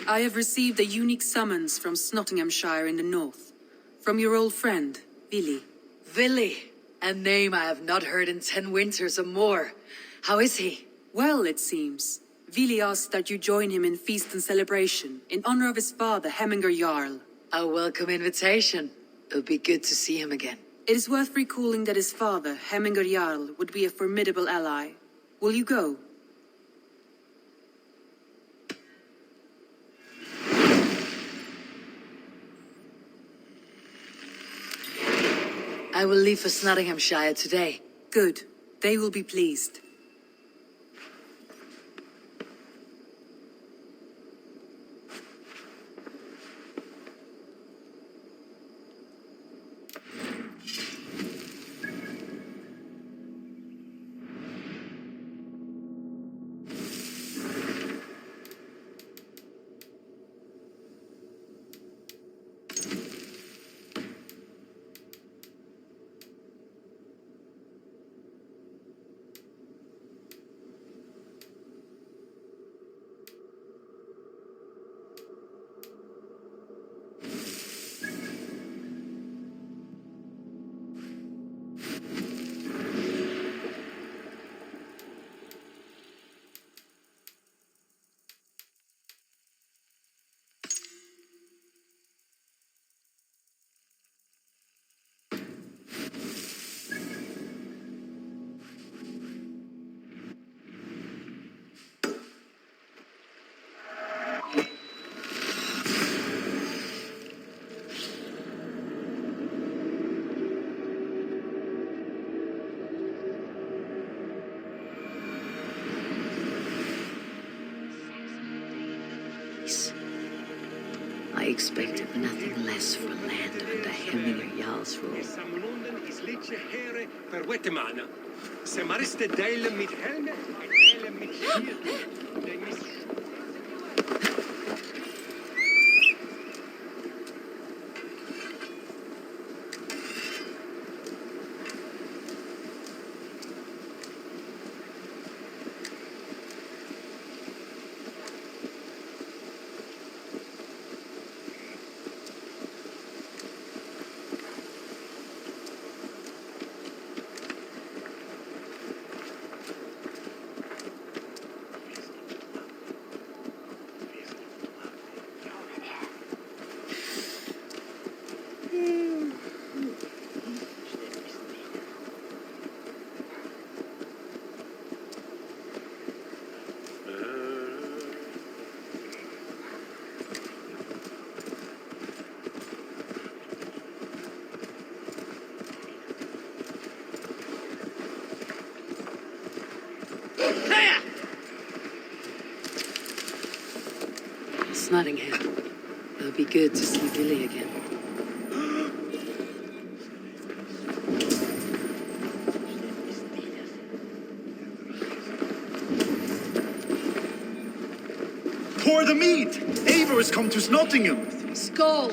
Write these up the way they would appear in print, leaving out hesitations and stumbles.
I have received a unique summons from Nottinghamshire in the north. From your old friend, Vili. Vili, a name I have not heard in 10 winters or more. How is he? Well, it seems. Vili asked that you join him in feast and celebration, in honor of his father, Hemminger Jarl. A welcome invitation. It'll be good to see him again. It is worth recalling that his father, Hemminger Jarl, would be a formidable ally. Will you go? I will leave for Nottinghamshire today. Good. They will be pleased. I expected nothing less for land under Hemminger Jarl's rule. It's Nottingham. It'll be good to see Vili again. Pour the mead! Eivor has come to Nottingham. Skull!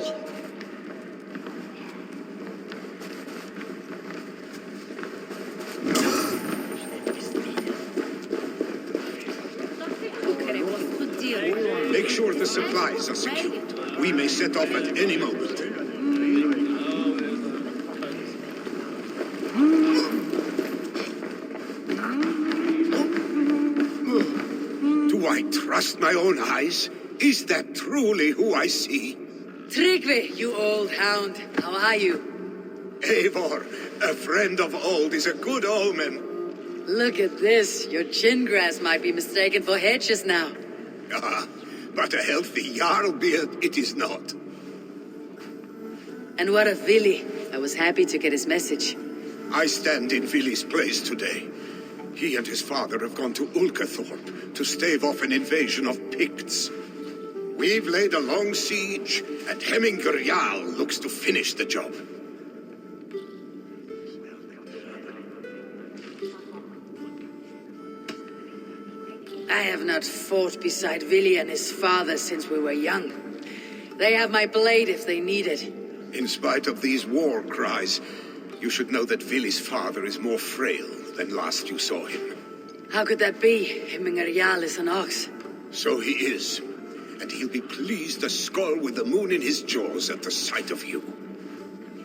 Make sure the supplies are secured. We may set off at any moment. Do I trust my own eyes? Is that truly who I see? Tryggvi, you old hound. How are you? Eivor, a friend of old is a good omen. Look at this. Your chin grass might be mistaken for hedges now. Ah, but a healthy Jarl beard it is not. And what of Vili? I was happy to get his message. I stand in Vili's place today. He and his father have gone to Ulkathorpe to stave off an invasion of Picts. We've laid a long siege, and Hemminger Jarl looks to finish the job. I have not fought beside Vili and his father since we were young. They have my blade if they need it. In spite of these war cries, you should know that Vili's father is more frail than last you saw him. How could that be? Hemminger Jarl is an ox. So he is. and he'll be pleased as skull with the moon in his jaws at the sight of you.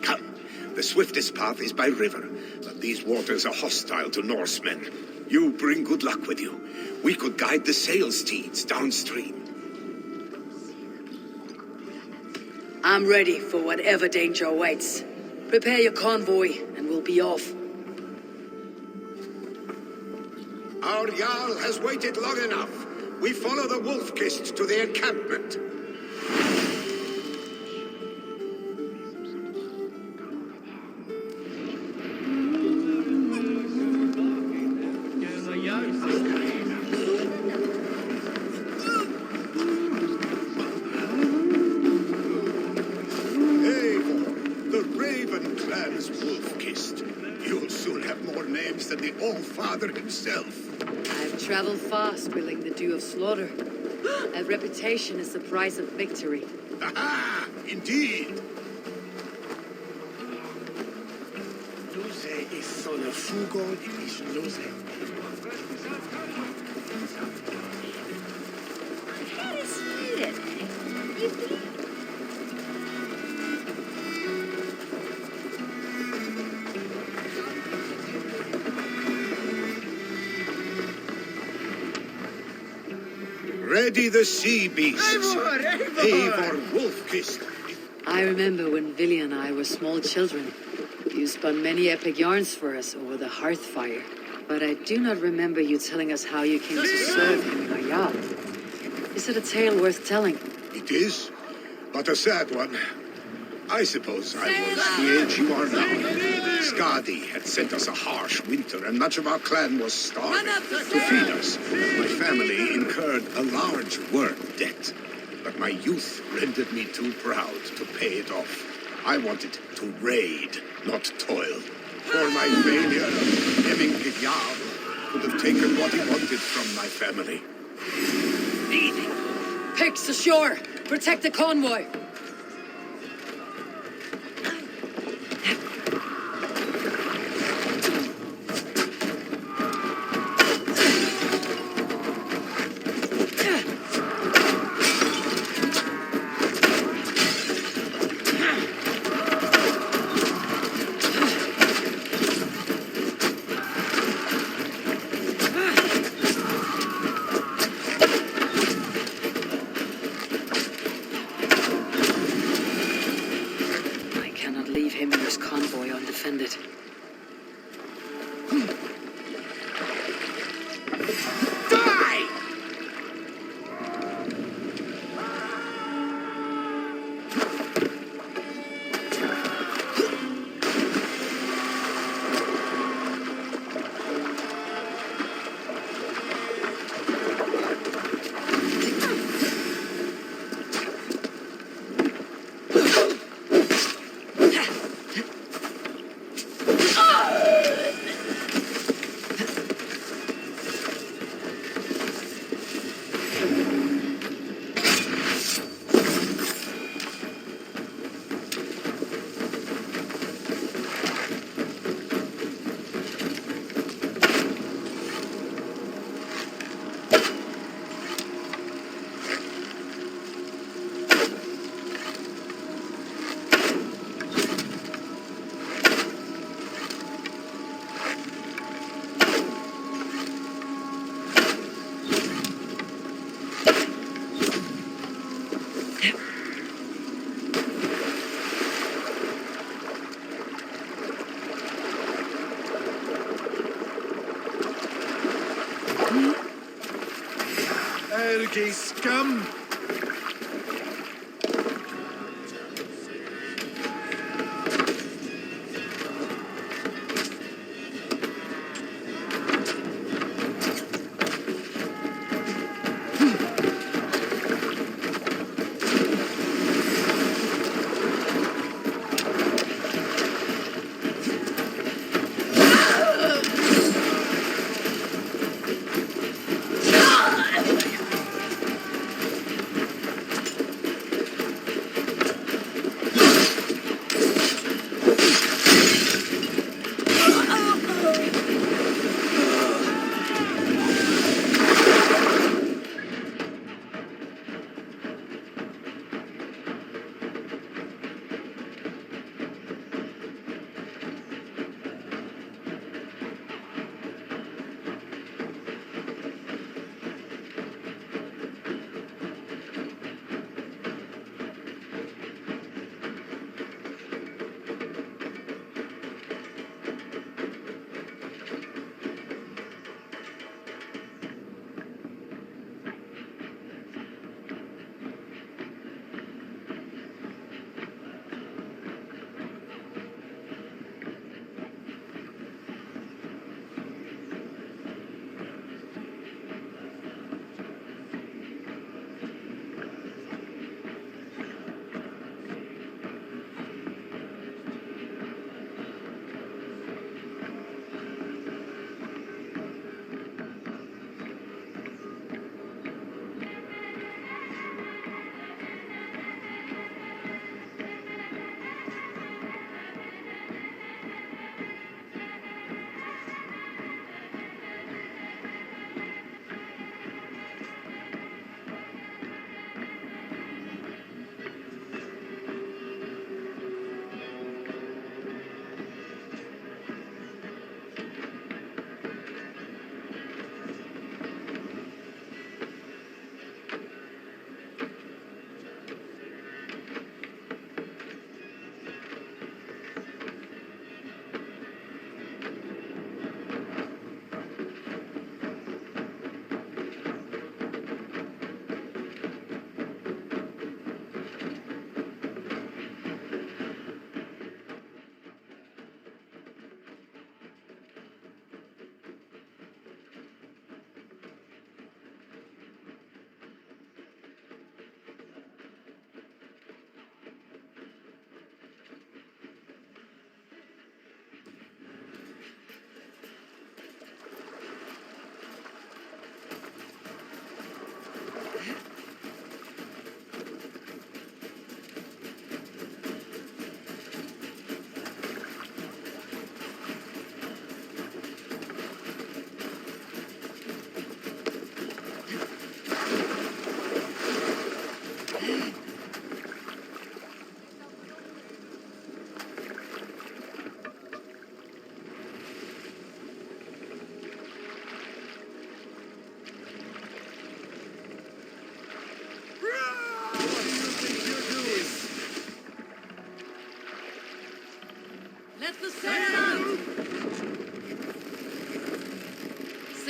Come, the swiftest path is by river, but these waters are hostile to Norsemen. You bring good luck with you. We could guide the sail steeds downstream. I'm ready for whatever danger awaits. Prepare your convoy, and we'll be off. Our Jarl has waited long enough. We follow the Wolf-Kissed to the encampment. You'll soon have more names than the All-Father himself. I've traveled fast, willing the dew of slaughter. A reputation is the price of victory. Aha! Indeed! Lose is solo fugo is lose. Ready the sea beasts. Eivor Wolf-Kissed. I remember when Villy and I were small children. You spun many epic yarns for us over the hearth fire. But I do not remember you telling us how you came to serve him in Jarl. Is it a tale worth telling? It is, but a sad one. I suppose I was the age you are now. Skadi had sent us a harsh winter, and much of our clan was starving. To feed us, my family incurred a large work debt. But my youth rendered me too proud to pay it off. I wanted to raid, not toil. For my failure, Hemming Jarl could have taken what he wanted from my family. Picks ashore! Protect the convoy! Convoy undefended. Ergi scum!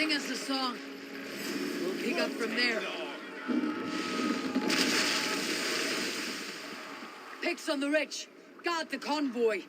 Sing us a song. We'll pick up from there. Picks on the rich. Guard the convoy.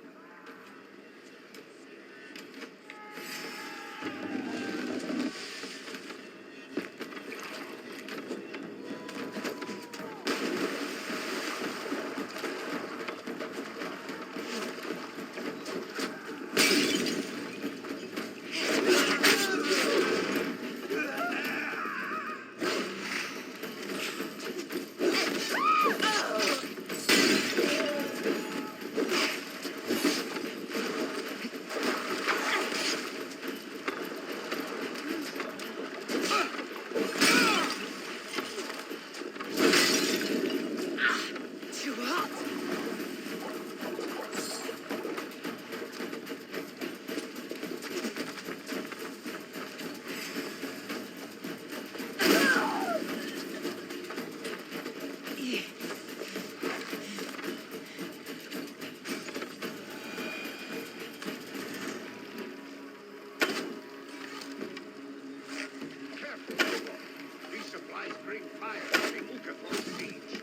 These supplies bring fire to the Ulkathor siege.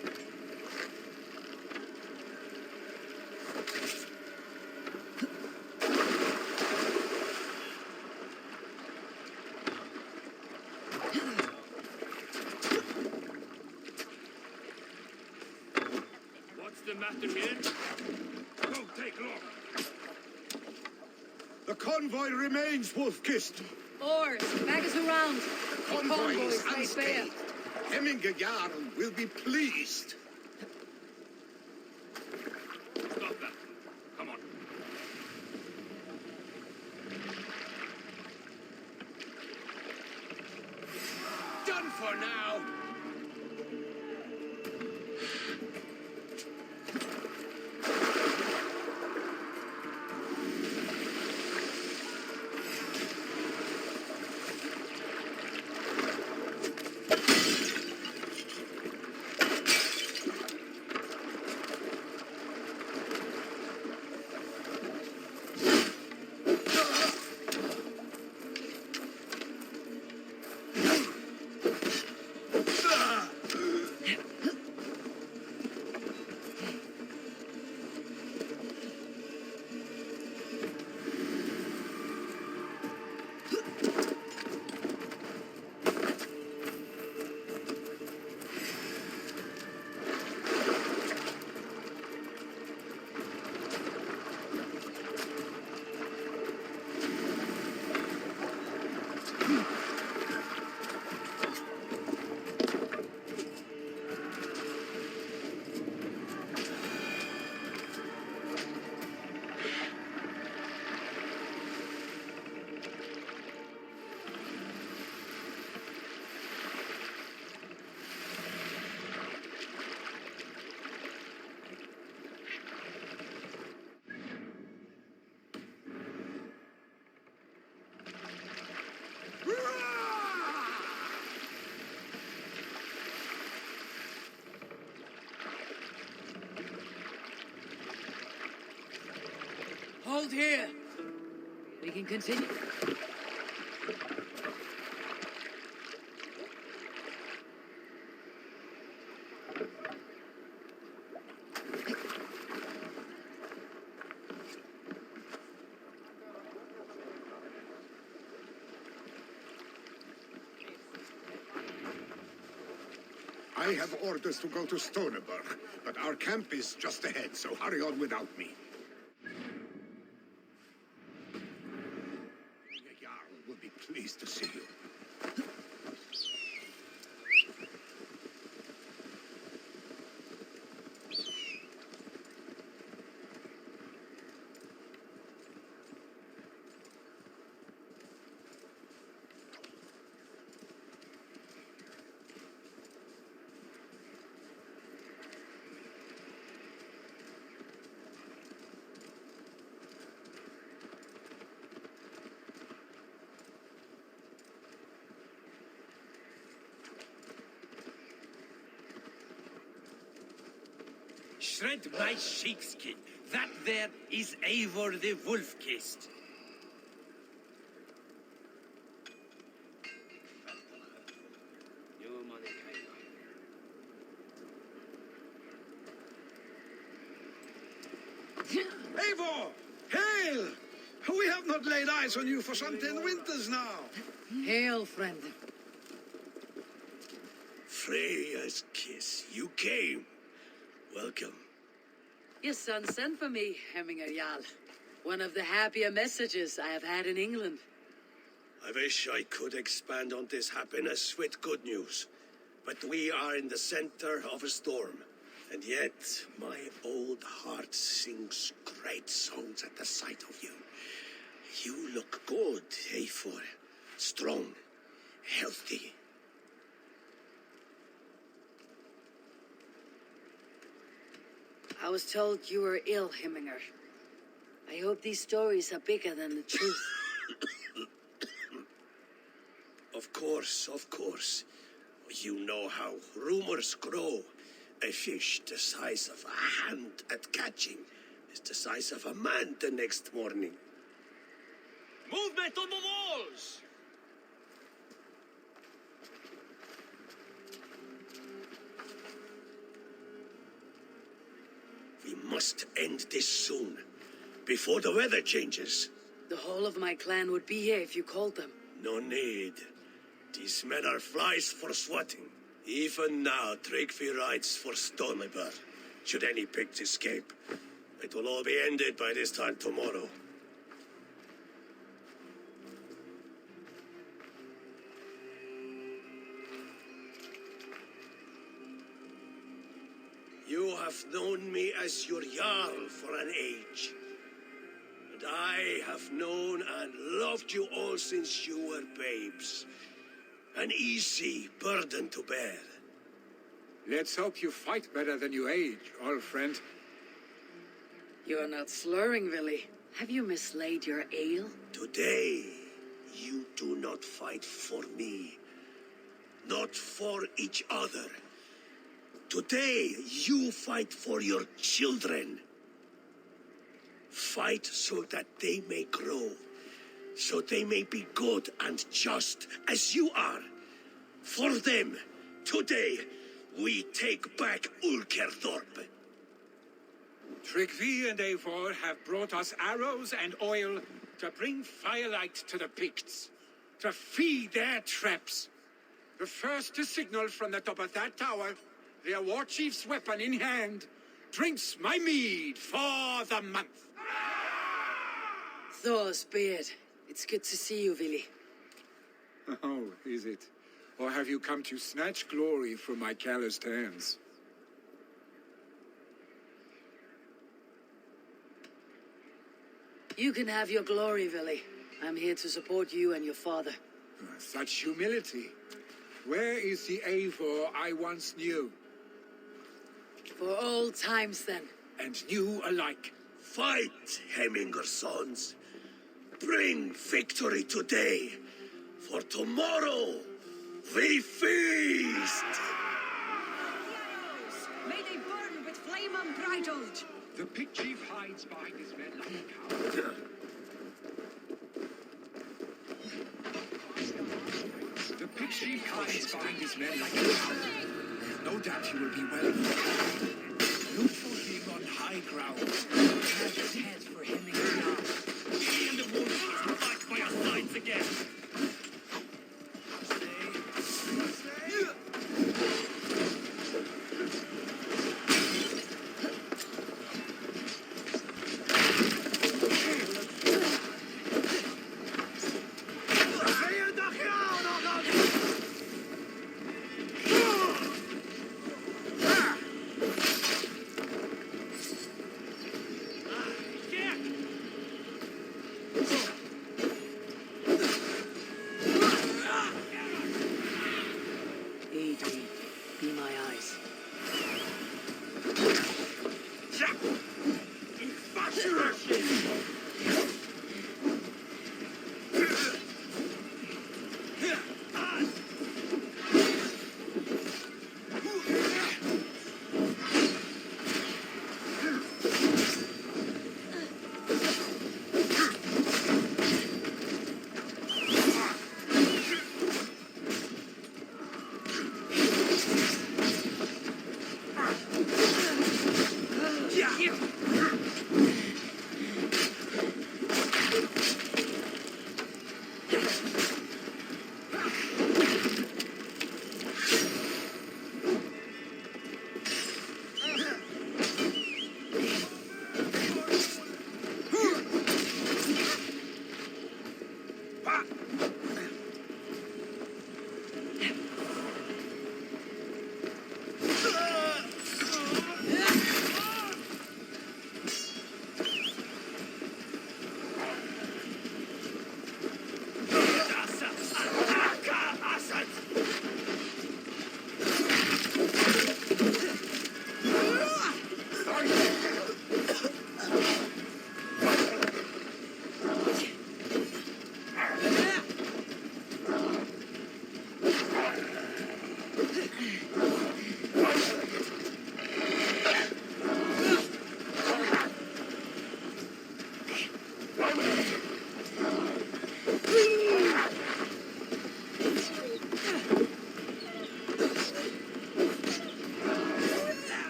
What's the matter here? Don't take long. The convoy remains, Wolfkist. Oars, back us around. Convoy is Convoy, stay fair. unscathed. Hemminger Jarl will be pleased. Stop that. Come on. Done for now. Hold here. We can continue. I have orders to go to Stoneberg, but our camp is just ahead, so hurry on without me. The Jarl will be pleased to see you. Shred my sheepskin. That there is Eivor the Wolf-Kissed. Eivor! Hail! We have not laid eyes on you for some 10 winters now. Hail, friend. Freya's kiss. You came. Welcome. Your son sent for me, Hemminger Jarl. One of the happier messages I have had in England. I wish I could expand on this happiness with good news. But we are in the center of a storm. And yet, my old heart sings great songs at the sight of you. You look good, Eivor. Strong, healthy. I was told you were ill, Hemminger. I hope these stories are bigger than the truth. Of course, of course. You know how rumors grow. A fish the size of a hand at catching is the size of a man the next morning. Movement on the walls! We must end this soon, before the weather changes. The whole of my clan would be here if you called them. No need. These men are flies for swatting. Even now, Tryggvi rides for Stormybur. Should any Picts escape, it will all be ended by this time tomorrow. You have known me as your Jarl for an age. And I have known and loved you all since you were babes. An easy burden to bear. Let's hope you fight better than you age, old friend. You're not slurring, Willy. Have you mislaid your ale? Today, you do not fight for me. Not for each other. Today, you fight for your children. Fight so that they may grow. So they may be good and just as you are. For them, today, we take back Ulkerthorpe. Tryggvi and Eivor have brought us arrows and oil to bring firelight to the Picts, to feed their traps. The first to signal from the top of that tower, their war chief's weapon in hand, drinks my mead for the month. Thor's beard. It's good to see you, Willy. Oh, is it? Or have you come to snatch glory from my calloused hands? You can have your glory, Willy. I'm here to support you and your father. Such humility. Where is the Eivor I once knew? For old times, then. And new alike. Fight, Hemminger sons. Bring victory today. For tomorrow, we feast! May they burn with flame unbridled! The pig chief hides behind his men like a coward. The pig chief hides behind his men like a coward. No doubt he will be well. Look for him on high ground. Have his head for Hemminger Jarl. He and the wolves will fight by our sides again.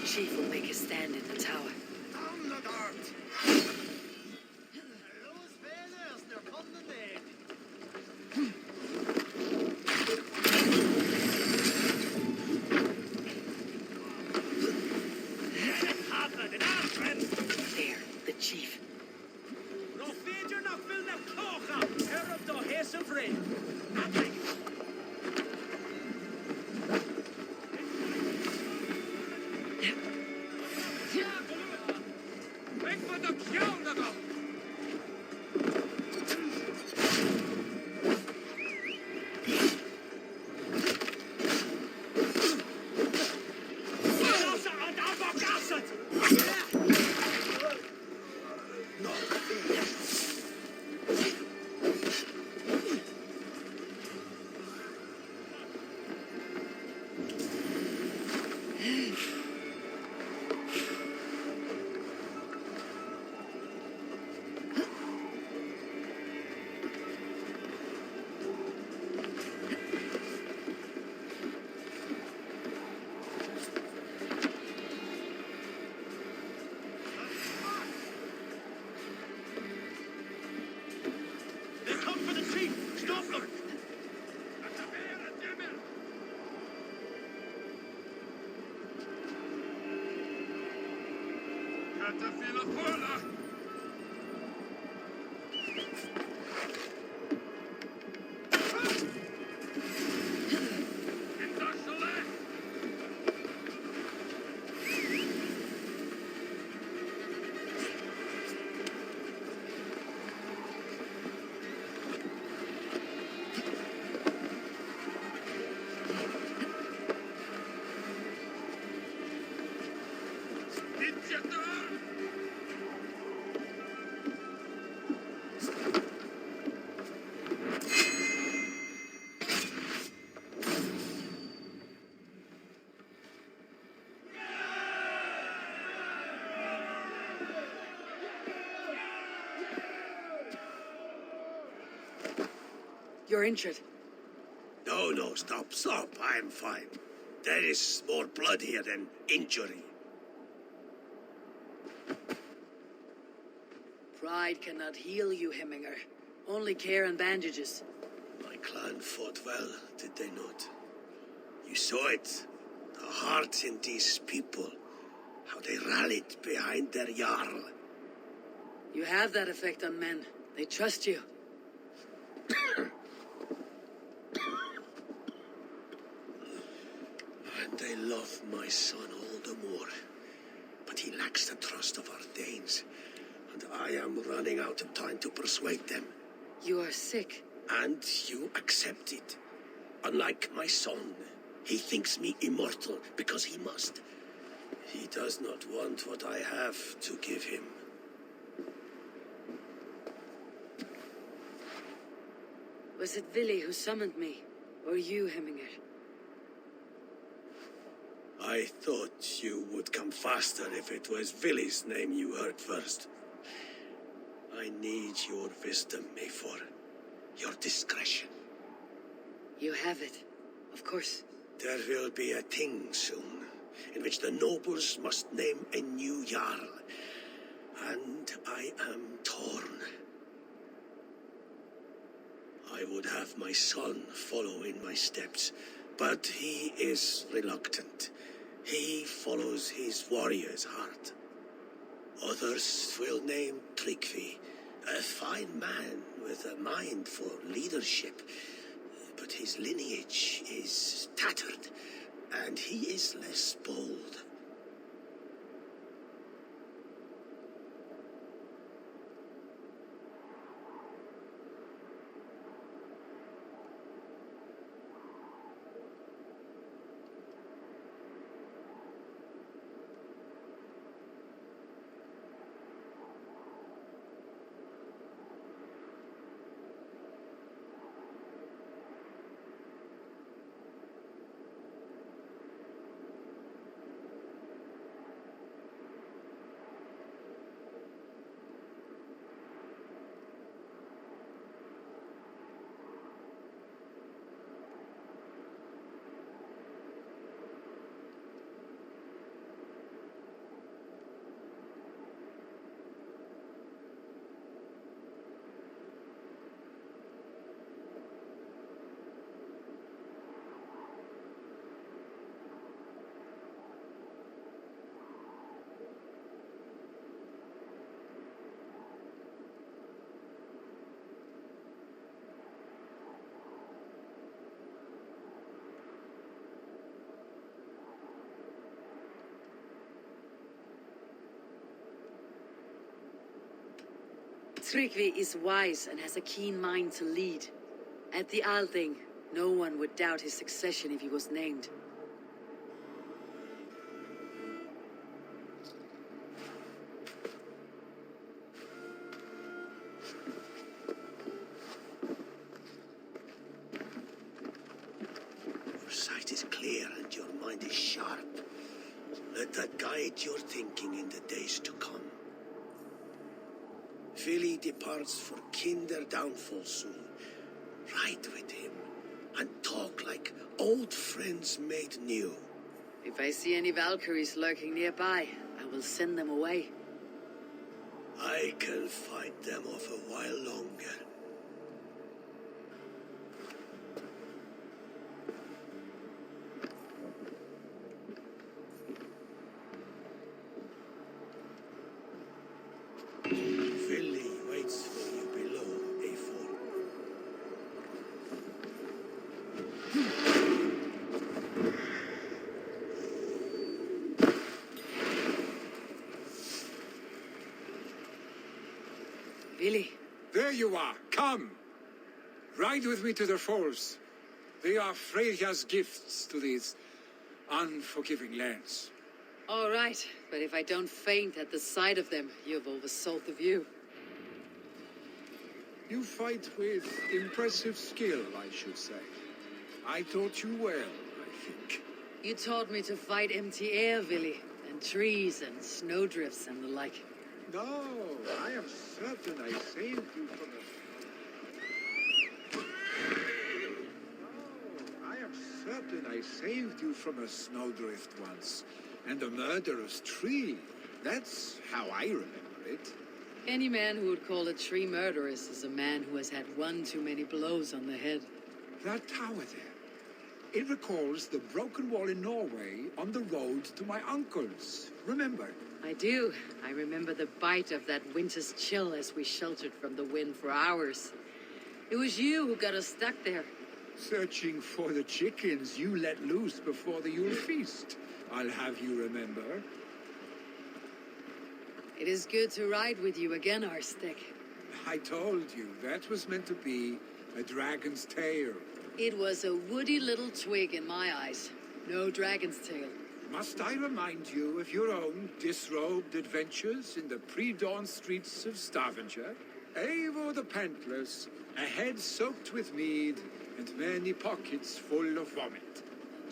chief will make his stand in the tower. Down the dirt! There, the chief. You're injured. No, stop. I'm fine. That is more blood here than injury. Pride cannot heal you, Hemminger. Only care and bandages. My clan fought well, did they not? You saw it. The heart in these people. How they rallied behind their Jarl. You have that effect on men. They trust you. And they love my son all the more. But he lacks the trust of our Danes. And I am running out of time to persuade them. You are sick. And you accept it. Unlike my son, he thinks me immortal because he must. He does not want what I have to give him. Was it Vili who summoned me? Or you, Hemminger? I thought you would come faster if it was Vili's name you heard first. I need your wisdom, Mayfor. Your discretion. You have it. Of course. There will be a thing soon, in which the nobles must name a new Jarl. And I am torn. I would have my son follow in my steps, but he is reluctant. He follows his warrior's heart. Others will name Tryggvi, a fine man with a mind for leadership. But his lineage is tattered, and he is less bold. Tryggvi is wise and has a keen mind to lead. At the Alding, no one would doubt his succession if he was named. Your sight is clear and your mind is sharp. Let that guide your thinking in the days to come. Vili departs for kinder downfall soon. Ride with him and talk like old friends made new. If I see any Valkyries lurking nearby, I will send them away. I can fight them off a while longer. Vili waits for you below, A4. Vili, There you are. Come. Ride with me to the falls. They are Freya's gifts to these unforgiving lands. all right, but if I don't faint at the sight of them, you've oversold the view. You fight with impressive skill, I should say. I taught you well, I think. You taught me to fight empty air, Vili, and trees and snowdrifts and the like. No, I am certain I saved you from a... No, I am certain I saved you from a snowdrift once, and a murderous tree. That's how I remember it. Any man who would call a tree murderous is a man who has had one too many blows on the head. That tower there. It recalls the broken wall in Norway on the road to my uncle's. Remember? I do. I remember the bite of that winter's chill as we sheltered from the wind for hours. It was you who got us stuck there. Searching for the chickens you let loose before the Yule feast. I'll have you remember. It is good to ride with you again, Arstic. I told you, that was meant to be a dragon's tail. It was a woody little twig in my eyes. No dragon's tail. Must I remind you of your own disrobed adventures in the pre-dawn streets of Stavanger? Eivor the Pantless, a head soaked with mead, and many pockets full of vomit.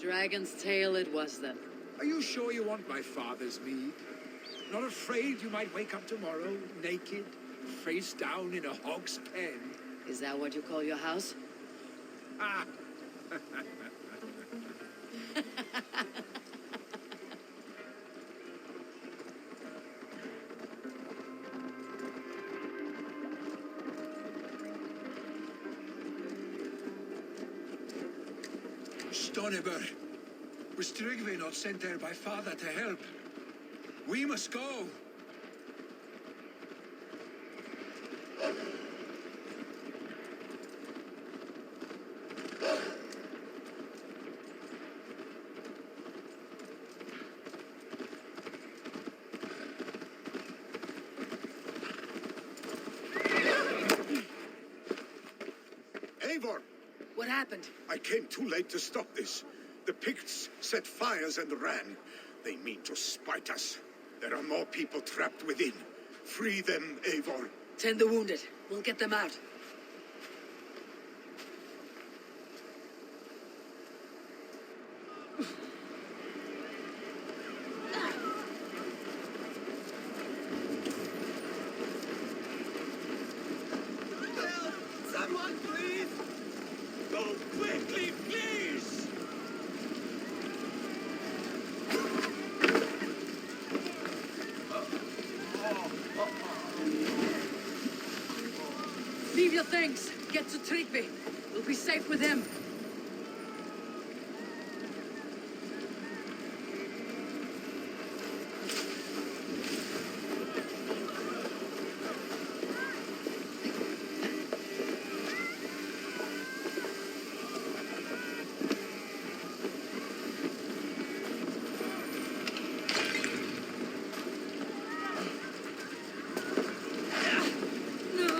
Dragon's tail it was then. Are you sure you want my father's mead? Not afraid you might wake up tomorrow, naked, face down in a hog's pen? Is that what you call your house? Ah! Stoneber, was Tryggvi not sent there by father to help? We must go. Eivor! What happened? I came too late to stop this. The Picts set fires and ran. They mean to spite us. There are more people trapped within. Free them, Eivor. Tend the wounded. We'll get them out. Someone, please! Go quickly, please! Leave your things. Get to Tryggvi. We'll be safe with him. No.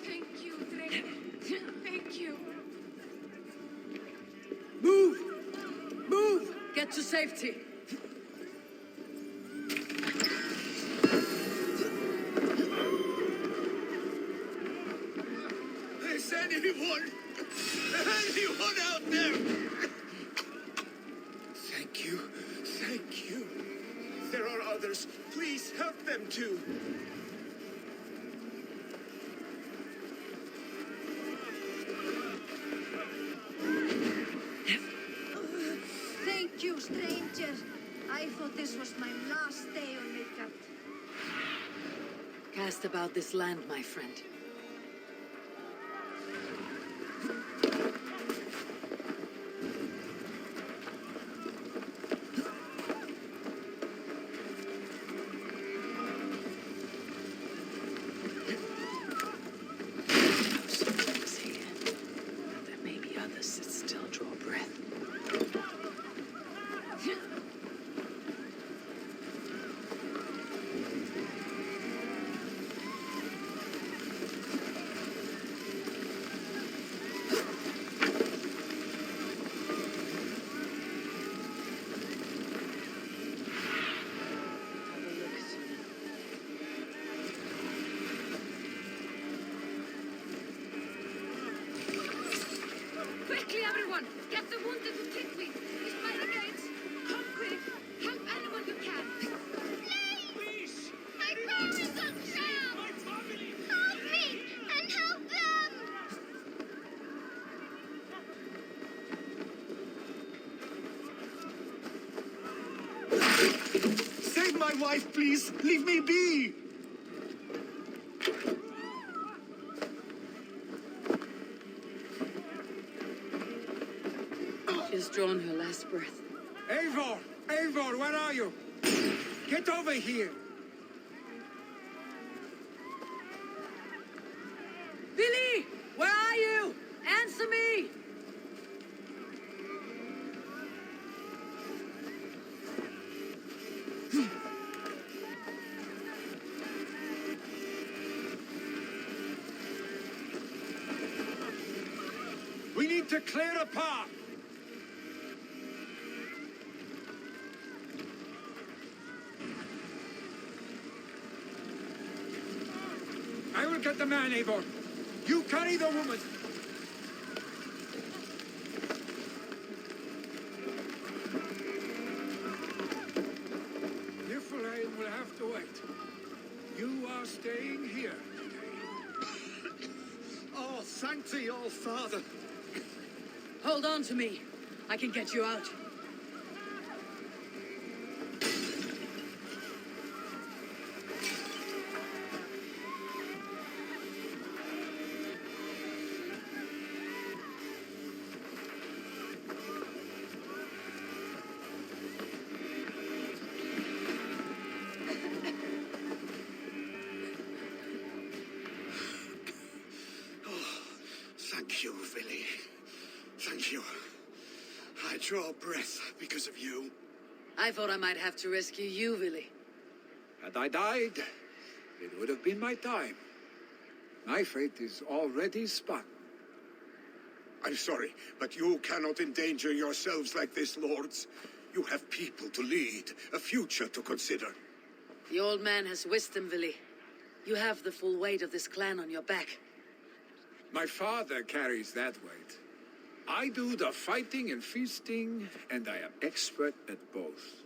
Thank you, Drake. Thank you. Move! Move! Get to safety. Is anyone out there? Thank you. Thank you. There are others. Please help them too. Thank you, stranger. I thought this was my last day on Midgard. Cast about this land, my friend. There may be others that still draw breath. Quickly, everyone! Get the wounded to Titwin! He's by the gates! Come quick! Help anyone you can! Please! My parents are drowned! My family! Help me! And help them! Save my wife, please! Leave me be! She's drawn her last breath. Eivor! Eivor, where are you? Get over here! Billy! Where are you? Answer me! We need to clear a path! I will get the man, Eivor. You carry the woman. Niflheim will have to wait. You are staying here today. Oh, thank thee, all Father. Hold on to me. I can get you out. Thank you, Vili. Thank you. I draw breath because of you. I thought I might have to rescue you, Billy. Had I died, it would have been my time. My fate is already spun. I'm sorry, but you cannot endanger yourselves like this, lords. You have people to lead, a future to consider. The old man has wisdom, Billy. You have the full weight of this clan on your back. My father carries that weight. I do the fighting and feasting, and I am expert at both.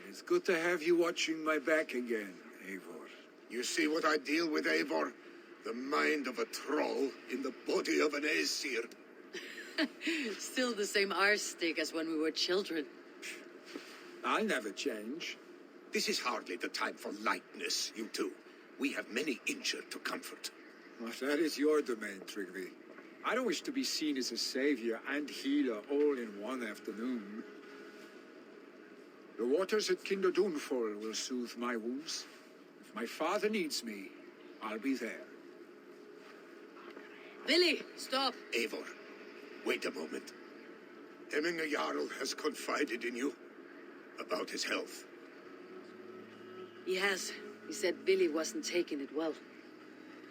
It's good to have you watching my back again, Eivor. You see what I deal with, Eivor? The mind of a troll in the body of an Aesir. Still the same arse stick as when we were children. I'll never change. This is hardly the time for lightness, you two. We have many injured to comfort. Well, that is your domain, Trygve. I don't wish to be seen as a savior and healer all in one afternoon. The waters at Kinder Dunfall will soothe my wounds. If my father needs me, I'll be there. Billy, stop! Eivor, wait a moment. Hemminger Jarl has confided in you about his health. He has. He said Billy wasn't taking it well.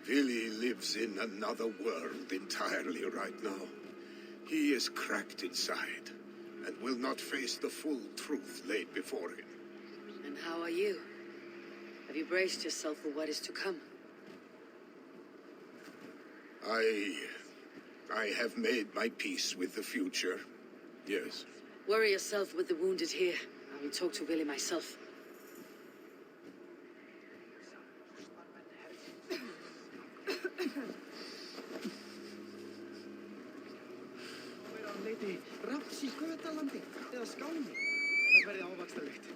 Billy lives in another world entirely right now. He is cracked inside and will not face the full truth laid before him. And how are you? Have you braced yourself for what is to come? I have made my peace with the future. Yes. Worry yourself with the wounded here. I will talk to Billy myself. Leiti raps í Götalandi eða Skáni. Það verði ávaxtarlykt.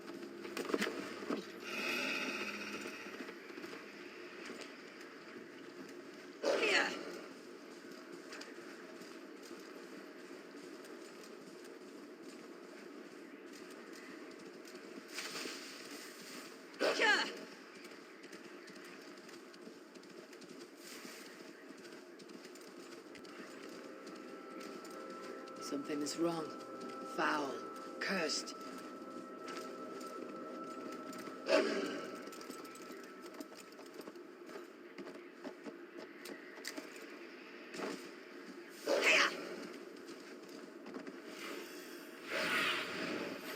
Something is wrong. Foul. Cursed.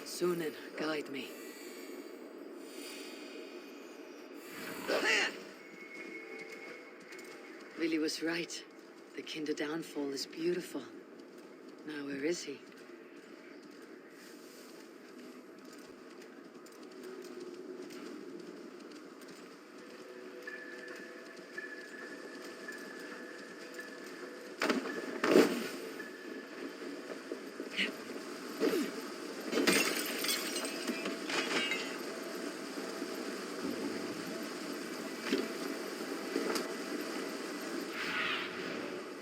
Sunan, guide me. Billy was right. The Kinder downfall is beautiful. Now, where is he?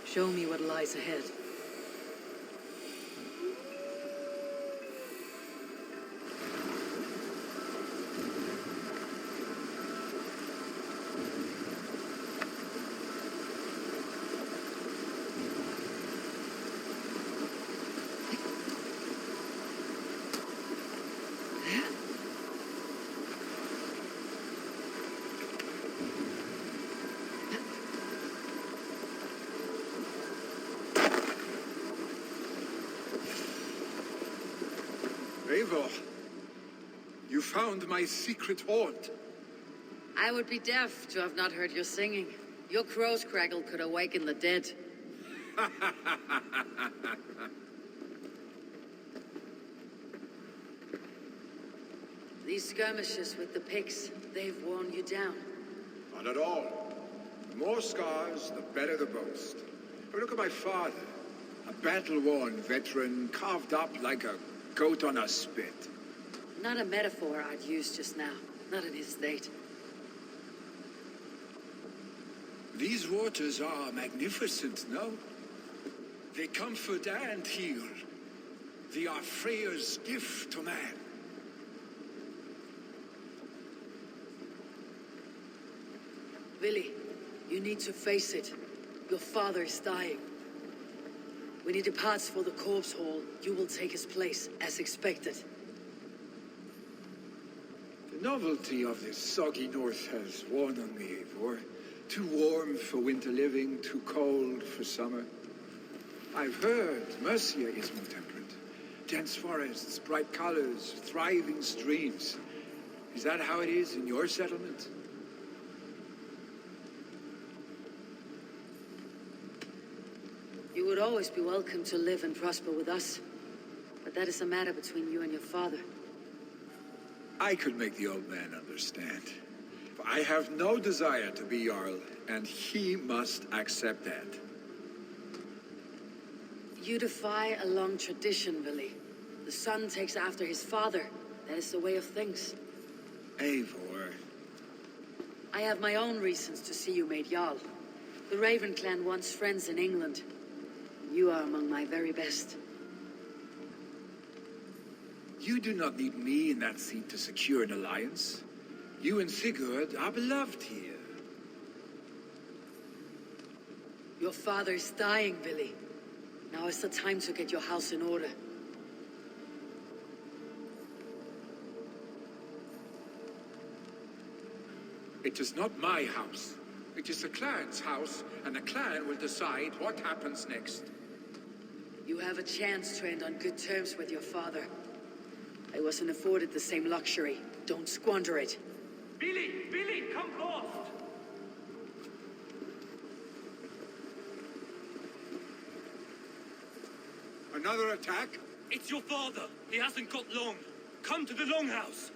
Show me what lies ahead. Eivor, you found my secret haunt. I would be deaf to have not heard your singing. Your crow's crackle could awaken the dead. These skirmishes with the pigs, they've worn you down. Not at all. The more scars, the better the boast. But look at my father. A battle-worn veteran, carved up like a goat on a spit. Not a metaphor I'd use just now. Not in his state. These waters are magnificent, no? They comfort and heal. They are Freya's gift to man. Billy, you need to face it. Your father is dying. When he departs for the corpse hall, you will take his place, as expected. The novelty of this soggy north has worn on me, Eivor. Too warm for winter living, too cold for summer. I've heard Mercia is more temperate. Dense forests, bright colors, thriving streams. Is that how it is in your settlement? You would always be welcome to live and prosper with us. But that is a matter between you and your father. I could make the old man understand. I have no desire to be Jarl, and he must accept that. You defy a long tradition, Billy. The son takes after his father. That is the way of things. Eivor. I have my own reasons to see you made Jarl. The Raven clan wants friends in England. You are among my very best. You do not need me in that seat to secure an alliance. You and Sigurd are beloved here. Your father's dying, Billy. Now is the time to get your house in order. It is not my house. It is the clan's house, and the clan will decide what happens next. You have a chance to end on good terms with your father. I wasn't afforded the same luxury. Don't squander it. Billy, come fast! Another attack? It's your father. He hasn't got long. Come to the longhouse.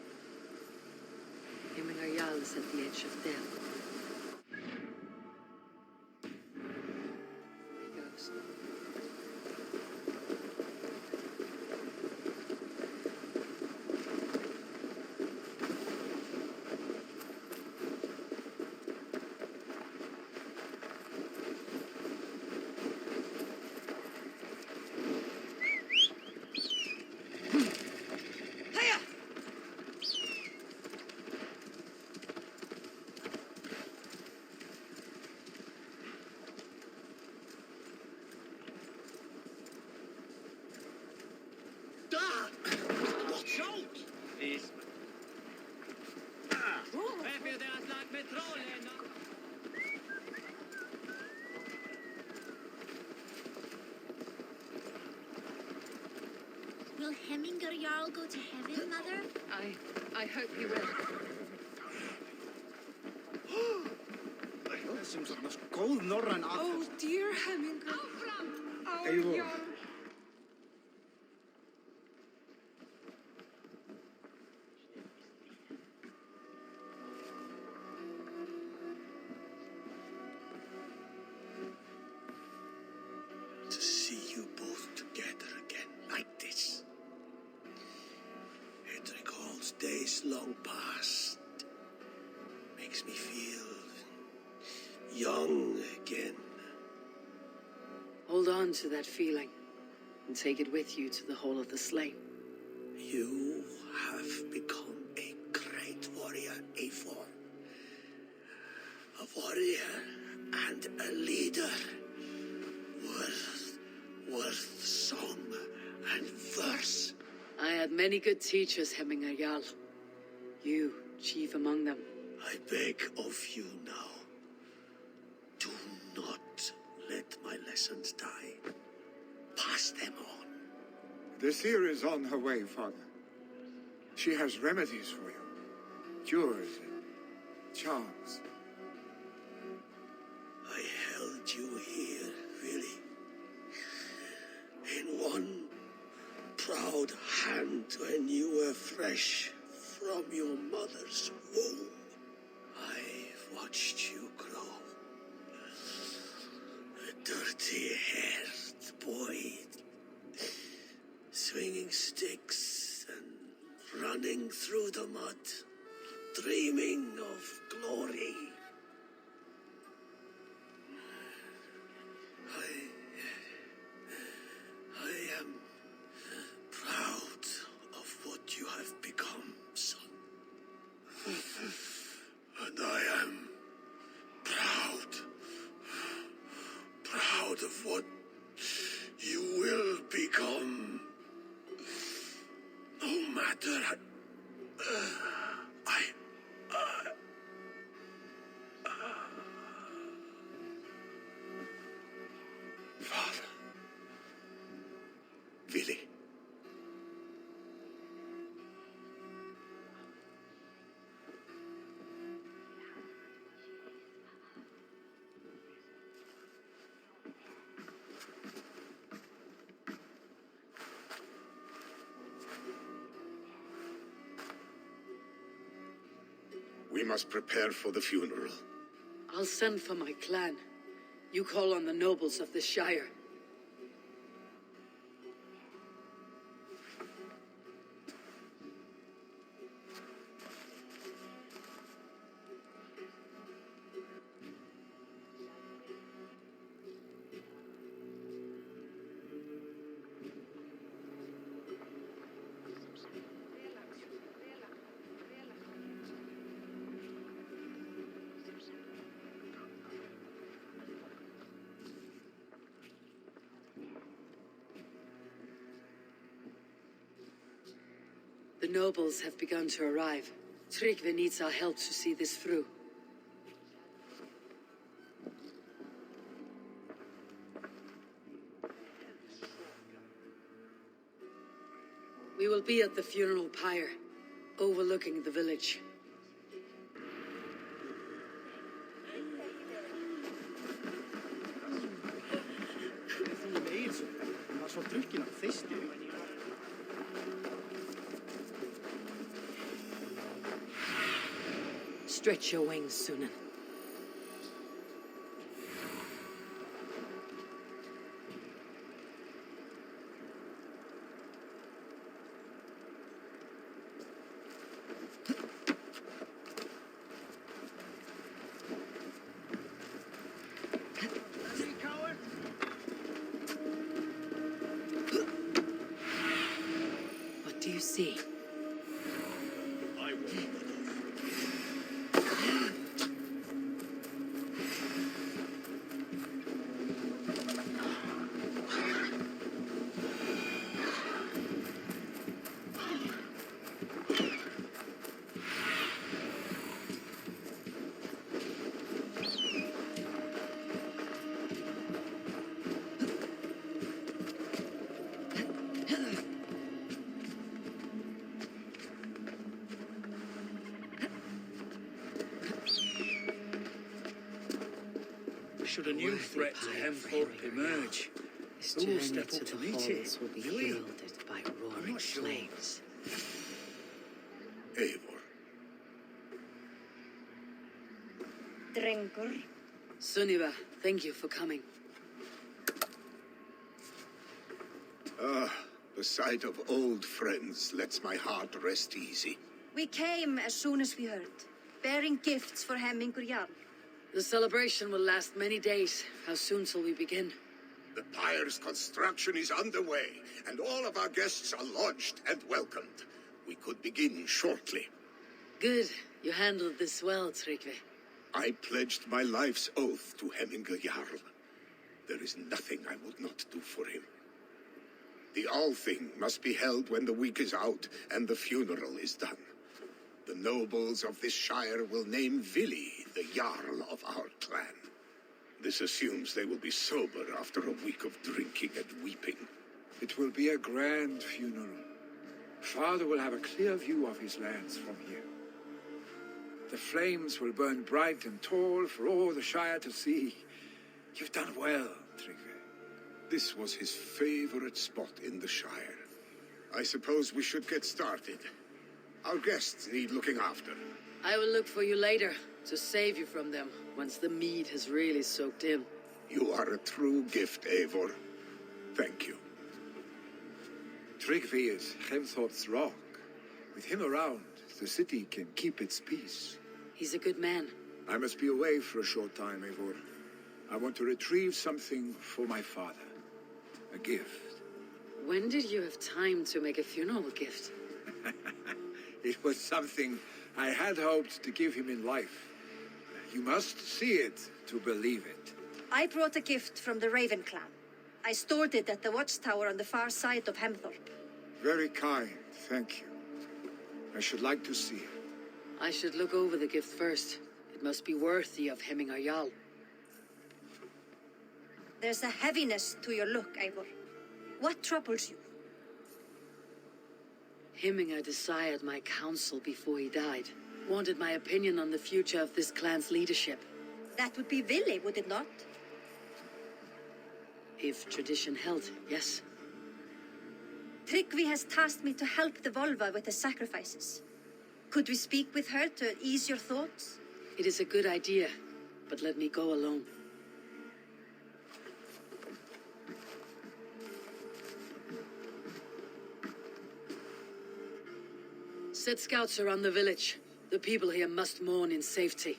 Hemming Jarl is at the edge of death. He goes. Watch out! Please. Will Hemminger Jarl go to heaven, Mother? I hope he will. Dat seems like much gold northern Oh, dear Hemminger. Oh, Eivor. Jarl. To see you both together again like this. It recalls days long past. Makes me feel young again. Hold on to that feeling and take it with you to the Hall of the Slain. You have become a great warrior, Eivor. A warrior and a leader. Worth song and verse. I had many good teachers, Hemminger Jarl. You, chief among them. I beg of you now, do not let my lessons die. Pass them on. The seer is on her way, Father. She has remedies for you. Cures and charms. I held you here, really. In one proud hand when you were fresh from your mother's womb. I've watched you grow. A dirty-haired boy, swinging sticks and running through the mud, dreaming of glory. I am proud of what you have become, son. And I am proud of what you will become. No matter Father. Willy. We must prepare for the funeral. I'll send for my clan. You call on the nobles of the Shire. nobles have begun to arrive. Tryggvi needs our help to see this through. We will be at the funeral pyre, overlooking the village. Þú meir svo. Hann var svo drukkin af þeisti. Stretch your wings, Sunan. What do you see? I will. Should a new threat to Hemthorpe emerge, This who will journey step to up to the meet halls it? will be Really? gilded by roaring not sure. flames. Eivor. Drengur. Sunniva, thank you for coming. The sight of old friends lets my heart rest easy. We came as soon as we heard, bearing gifts for Hemmingur Jarl. The celebration will last many days. How soon shall we begin? The pyre's construction is underway, and all of our guests are lodged and welcomed. We could begin shortly. Good. You handled this well, Tryggvi. I pledged my life's oath to Hemmingur Jarl. There is nothing I would not do for him. The Althing must be held when the week is out and the funeral is done. The nobles of this shire will name Vili the Jarl of our clan. This assumes they will be sober after a week of drinking and weeping. It will be a grand funeral. Father will have a clear view of his lands from here. The flames will burn bright and tall for all the Shire to see. You've done well, Tryggvi. This was his favorite spot in the shire. I suppose we should get started. Our guests need looking after. I will look for you later, to save you from them, once the mead has really soaked in. You are a true gift, Eivor. Thank you. Tryggvi is Hemthorpe's rock. With him around, the city can keep its peace. He's a good man. I must be away for a short time, Eivor. I want to retrieve something for my father. A gift. When did you have time to make a funeral gift? It was something I had hoped to give him in life. You must see it to believe it. I brought a gift from the Raven clan. I stored it at the watchtower on the far side of Hemthorpe. Very kind, thank you. I should like to see it. I should look over the gift first. It must be worthy of Hemmingur Jarl. There's a heaviness to your look, Eivor. What troubles you? Hemmingur desired my counsel before he died. Wanted my opinion on the future of this clan's leadership. That would be Vili, would it not? If tradition held, yes. Tryggvi has tasked me to help the Volva with the sacrifices. Could we speak with her to ease your thoughts? It is a good idea, but let me go alone. Set scouts around the village. The people here must mourn in safety.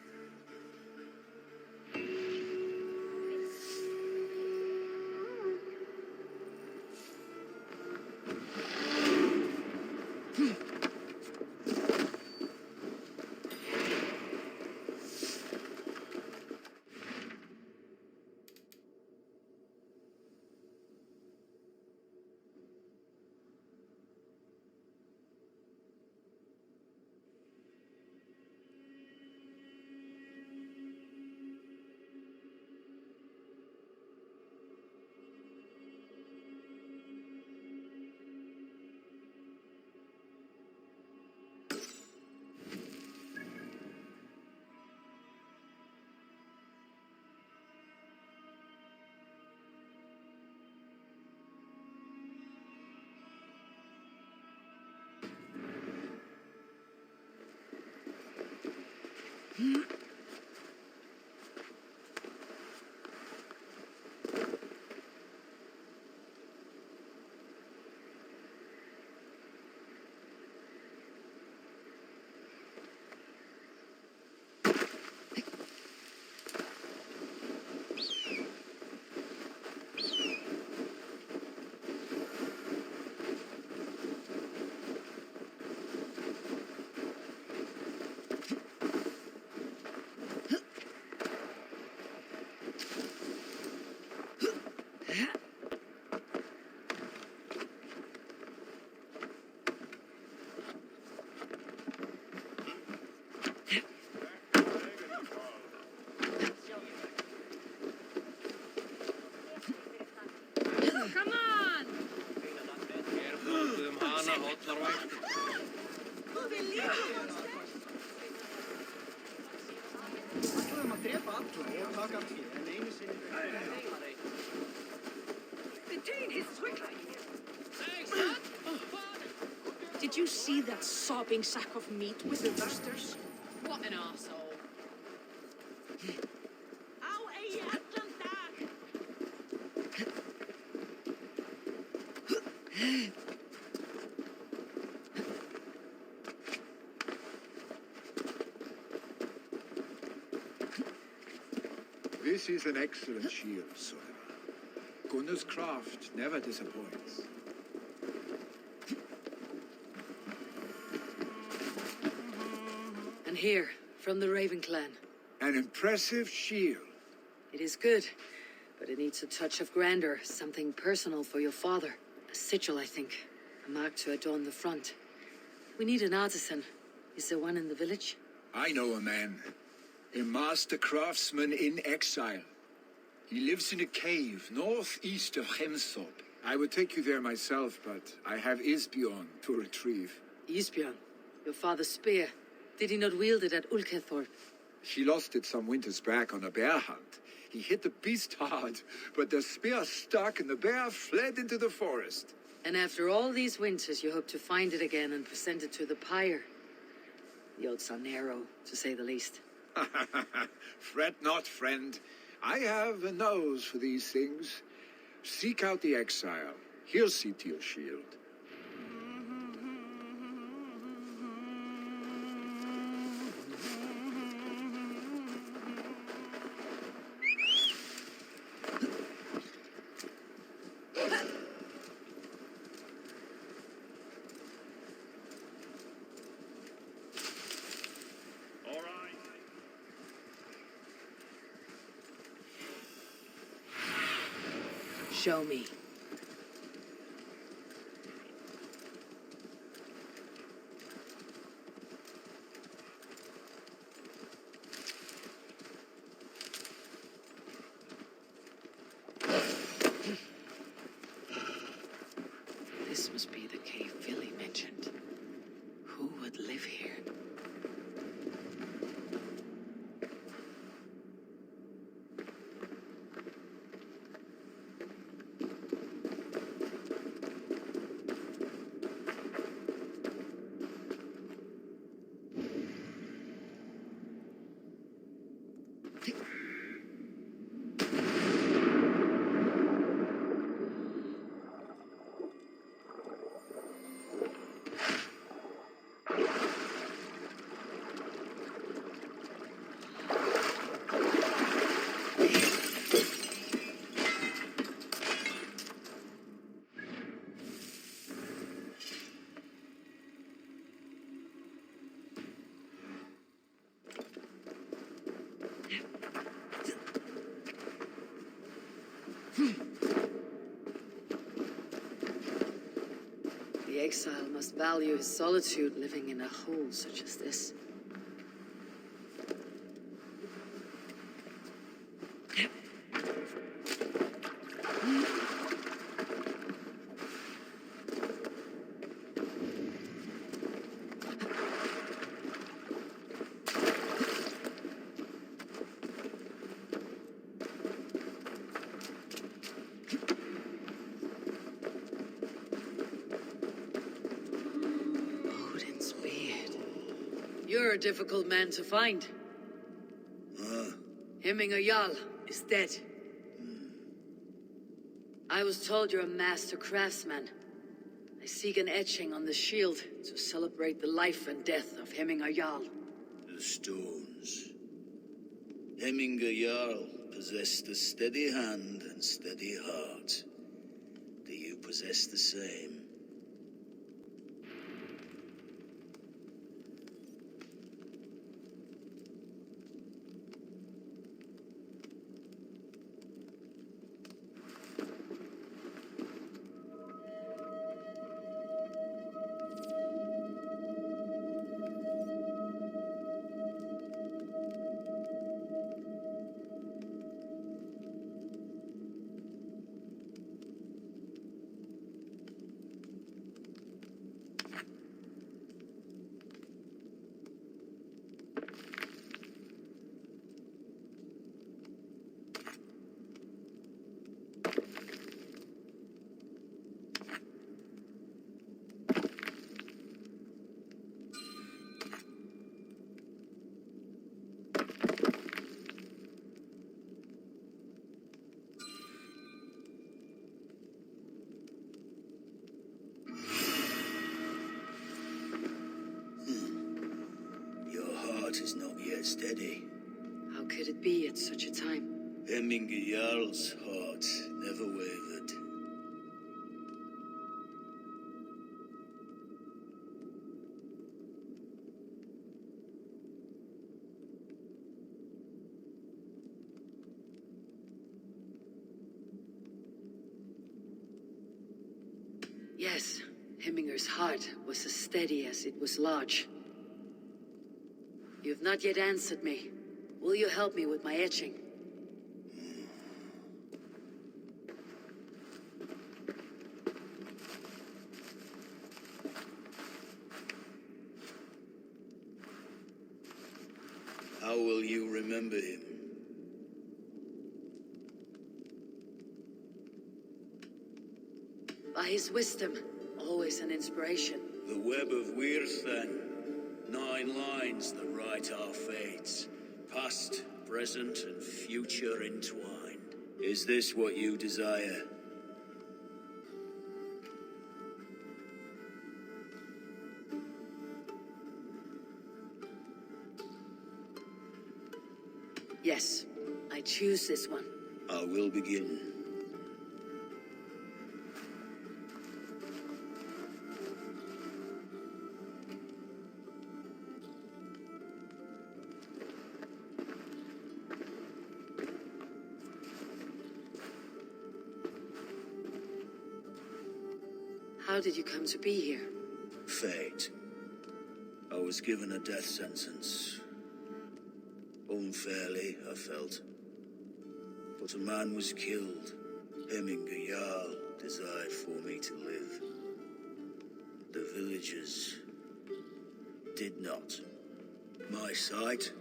Come on! Ætluðum að drepa alla og taka af því, en einu sinni... Detain his switchblade! Did you see that sobbing sack of meat with the rusters? What an arsehole. Á eigi allan dag! This is an excellent shield, Sora. Gunnar's craft never disappoints. And here, from the Raven clan. An impressive shield. It is good, but it needs a touch of grandeur, something personal for your father. A sigil, I think. A mark to adorn the front. We need an artisan. Is there one in the village? I know a man. A master craftsman in exile. He lives in a cave northeast of Hemthorpe. I would take you there myself, but I have Isbjorn to retrieve. Isbjorn, your father's spear. Did he not wield it at Ulkethorpe? He lost it some winters back on a bear hunt. He hit the beast hard, but the spear stuck and the bear fled into the forest. And after all these winters, you hope to find it again and present it to the pyre. The odds are narrow, to say the least. Fret not, friend. I have a nose for these things. Seek out the exile. He'll see to your shield. Show me. This must be the cave Billy mentioned. Who would live here? The exile must value his solitude living in a hole such as this. Odin's beard. You're a difficult man to find. Hemminger Jarl is dead. I was told you're a master craftsman. I seek an etching on the shield to celebrate the life and death of Hemminger Jarl. The stones. Hemminger Jarl possessed a steady hand and steady heart. Do you possess the same? Is not yet steady. How could it be at such a time? Hemminger Jarl's heart never wavered. Yes, Hemminger's heart was as steady as it was large. You've not yet answered me. Will you help me with my etching? How will you remember him? By his wisdom, always an inspiration. The web of Weirs, then. 9 lines that write our fates. Past, present, and future entwined. Is this what you desire? Yes, I choose this one. I will begin. How did you come to be here? Fate. I was given a death sentence. Unfairly, I felt. But a man was killed. Hemminger Jarl desired for me to live. The villagers did not. My sight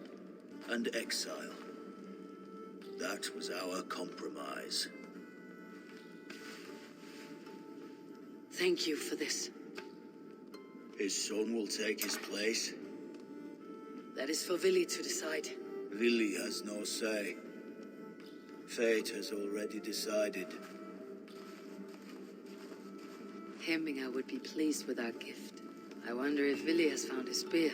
and exile. That was our compromise. Thank you for this. His son will take his place. That is for Vili to decide. Vili has no say. Fate has already decided. Hemminger would be pleased with our gift. I wonder if Vili has found his spear.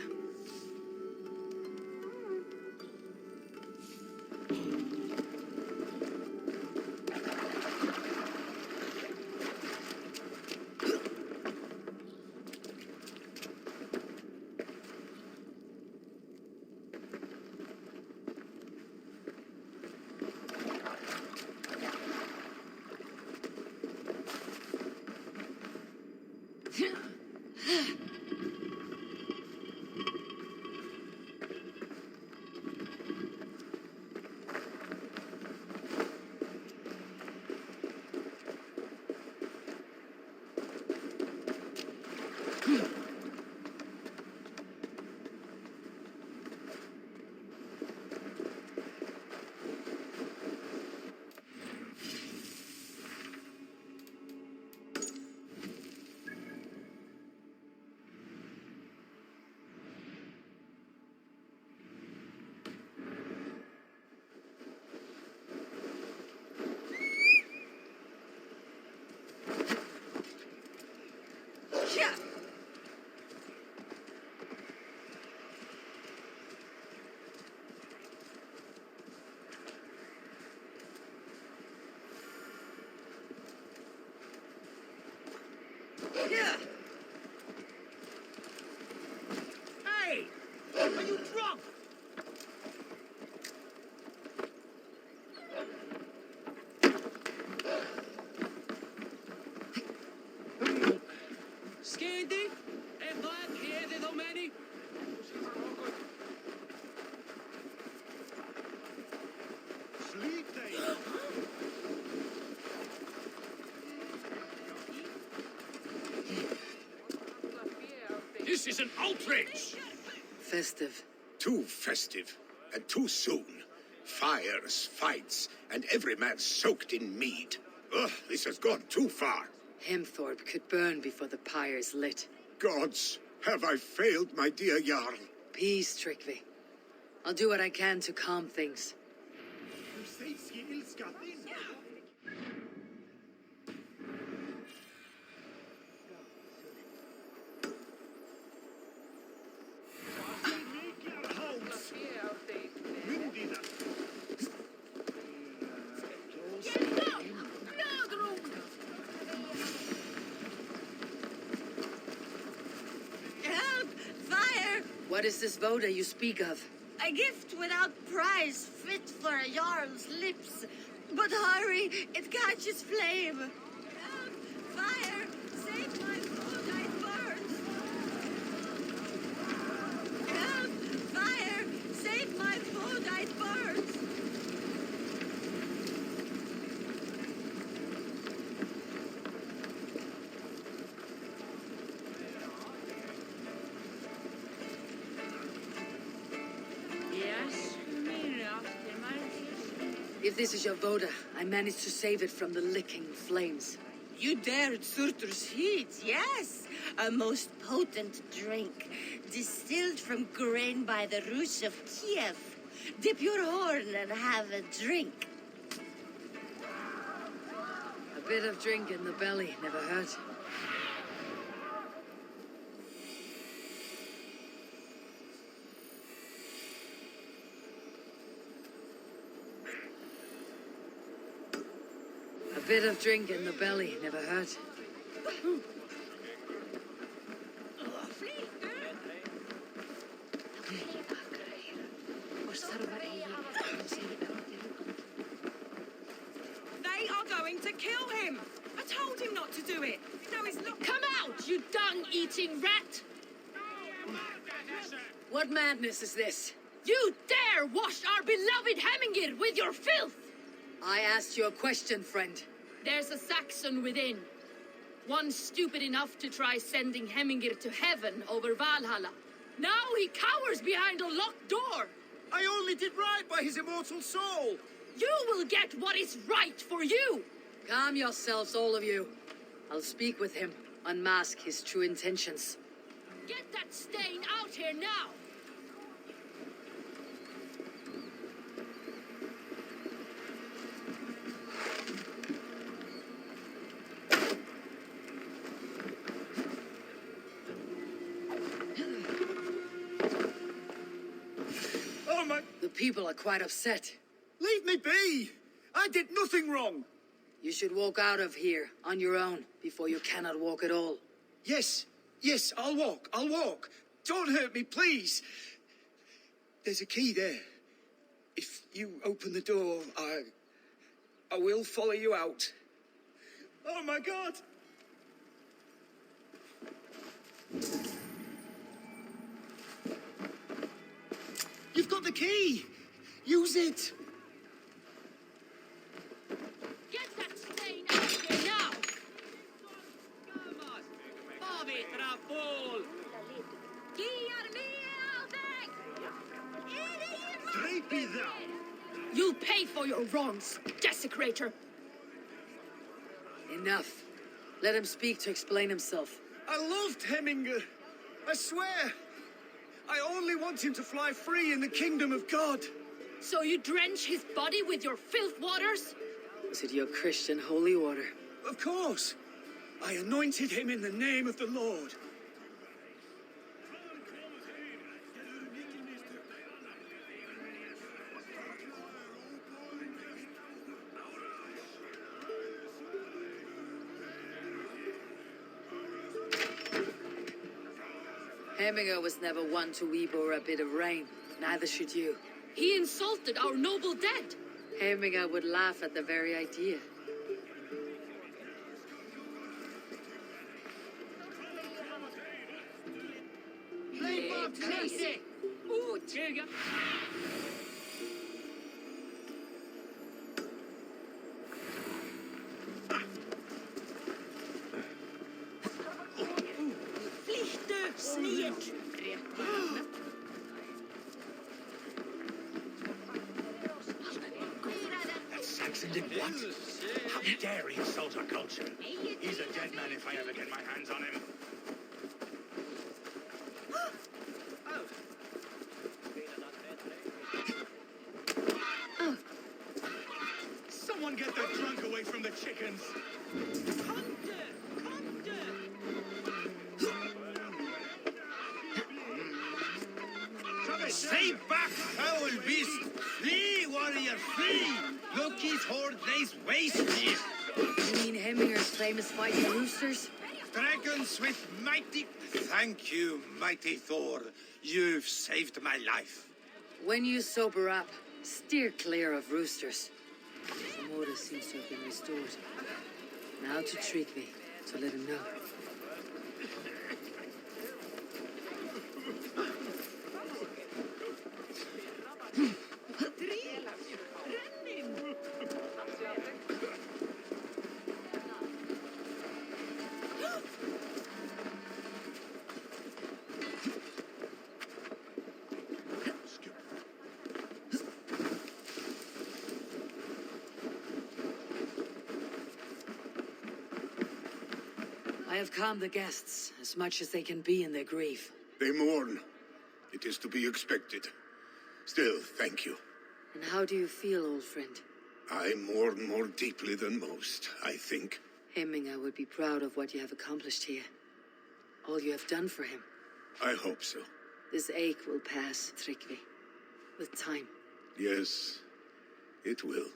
Hey! Are you drunk? Scandy? And black here, little many? Sleep they. This is an outrage! Festive. Too festive, and too soon. Fires, fights, and every man soaked in mead. Ugh, this has gone too far. Hemthorpe could burn before the pyre's lit. Gods, have I failed my dear Jarl? Peace, Trygve. I'll do what I can to calm things. Help! Fire! What is this voda you speak of? A gift without price, fit for a jarl's lips. But hurry, it catches flame. Help! Fire! Save my food, I burn! Help! Fire! Save my food, I burn! If this is your voda, I managed to save it from the licking flames. You dared Surtur's heat, yes. A most potent drink, distilled from grain by the Rus of Kiev. Dip your horn and have a drink. A bit of drink in the belly never hurt. A bit of drink in the belly never hurt. They are going to kill him! I told him not to do it! Now he's look. Come out, you dung-eating rat! What madness is this? You dare wash our beloved Hemingir with your filth! I asked you a question, friend. There's a Saxon within. One stupid enough to try sending Hemingir to heaven over Valhalla. Now he cowers behind a locked door! I only did right by his immortal soul. You will get what is right for you! Calm yourselves, all of you. I'll speak with him, unmask his true intentions. Get that stain out here now! Oh my... The people are quite upset. Leave me be! I did nothing wrong. You should walk out of here on your own before you cannot walk at all. Yes, I'll walk. Don't hurt me, please. There's a key there. If you open the door, I will follow you out. Oh my God! You've got the key! Use it! Get that stain out here now! You'll pay for your wrongs, desecrator! Enough. Let him speak to explain himself. I loved Hemingr. I swear. I only want him to fly free in the kingdom of God. So you drench his body with your filth waters? Is it your Christian holy water? Of course. I anointed him in the name of the Lord. Heminger was never one to weep over a bit of rain. Neither should you. He insulted our noble dead. Heminger would laugh at the very idea. Vlieg sneak. That Saxon did what? How dare he insult our culture? He's a dead man if I ever get my hands on him. Someone get that drunk away from the chickens! Stay back, foul beast! Flee, warrior, flee! Loki's horde lays waste here! You mean Heminger's famous fight with roosters? Dragons with mighty... Thank you, mighty Thor. You've saved my life. When you sober up, steer clear of roosters. Some order seems to have been restored. Now to Trygve, to let him know. I have calmed the guests as much as they can be in their grief. They mourn. It is to be expected. Still, thank you. And how do you feel, old friend? I mourn more deeply than most, I think. Heminger would be proud of what you have accomplished here. All you have done for him. I hope so. This ache will pass, Trygve. With time. Yes, it will.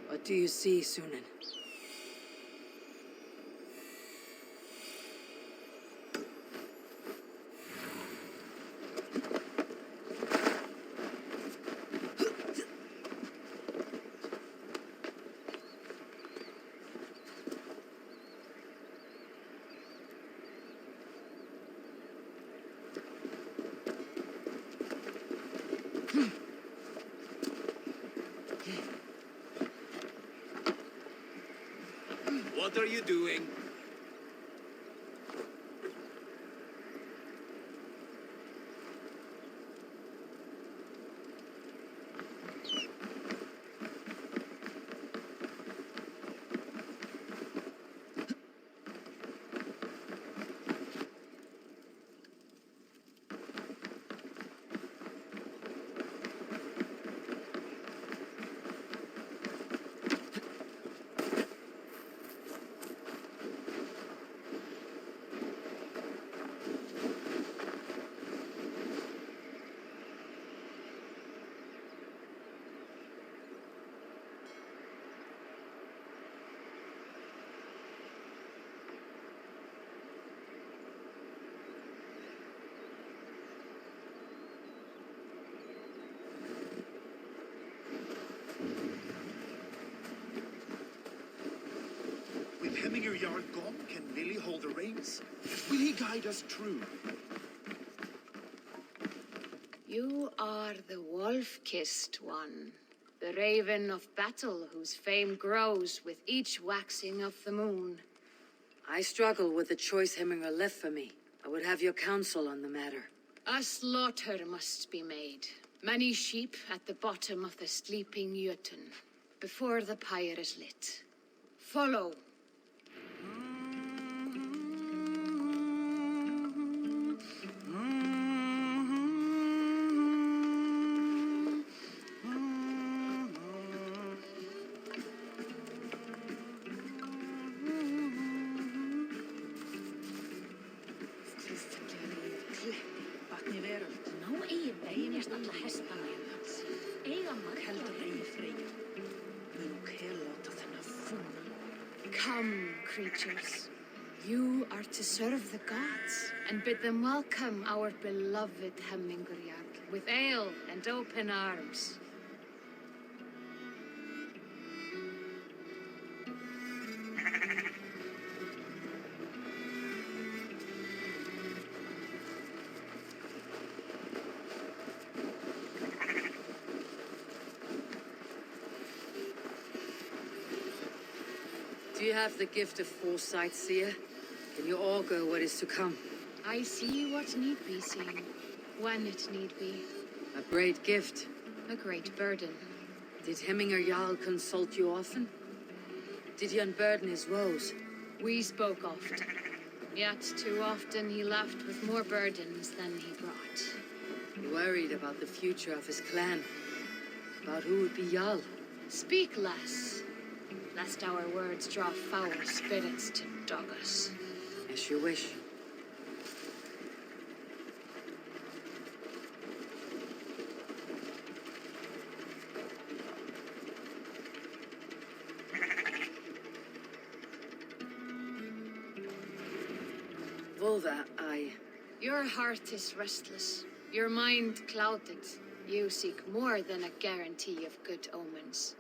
What do you see, Sunan? What are you doing? Hemminger Jarl gone, can Vili hold the reins? Will he guide us true? You are the wolf-kissed one. The raven of battle whose fame grows with each waxing of the moon. I struggle with the choice Hemminger left for me. I would have your counsel on the matter. A slaughter must be made. Many sheep at the bottom of the sleeping Jötun, before the pyre is lit. Follow. Come, creatures. You are to serve the gods, and bid them welcome our beloved Hemingriak with ale and open arms. Do you have the gift of foresight, seer? Can you augur what is to come? I see what need be seen, when it need be. A great gift. A great burden. Did Hemminger Jarl consult you often? Did he unburden his woes? We spoke often. Yet too often he left with more burdens than he brought. He worried about the future of his clan. About who would be Jarl. Speak less, lest our words draw foul spirits to dog us. As you wish. Volva, Your heart is restless, your mind clouded. You seek more than a guarantee of good omens.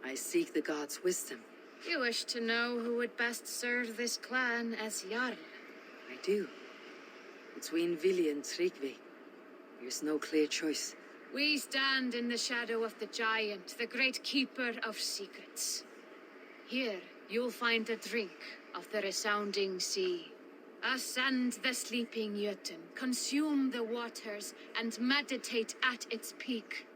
I seek the gods' wisdom. You wish to know who would best serve this clan as Jarl. I do. Between Vili and Tryggvi, there's no clear choice. We stand in the shadow of the giant, the great keeper of secrets. Here, you'll find a drink of the resounding sea. Ascend the sleeping Jötun, consume the waters, and meditate at its peak.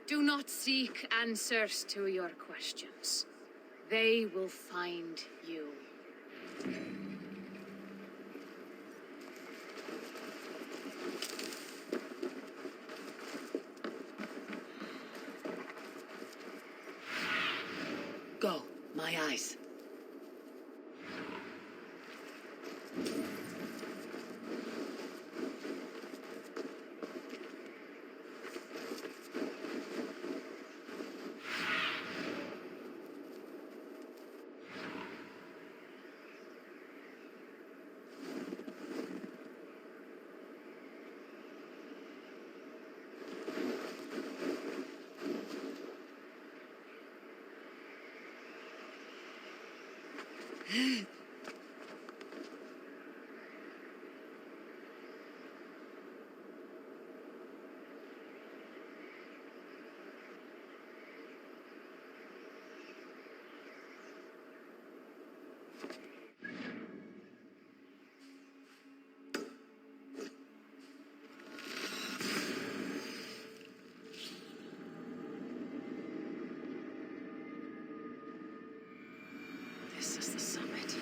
Do not seek answers to your questions. They will find you. Go, my eyes. This is the summit.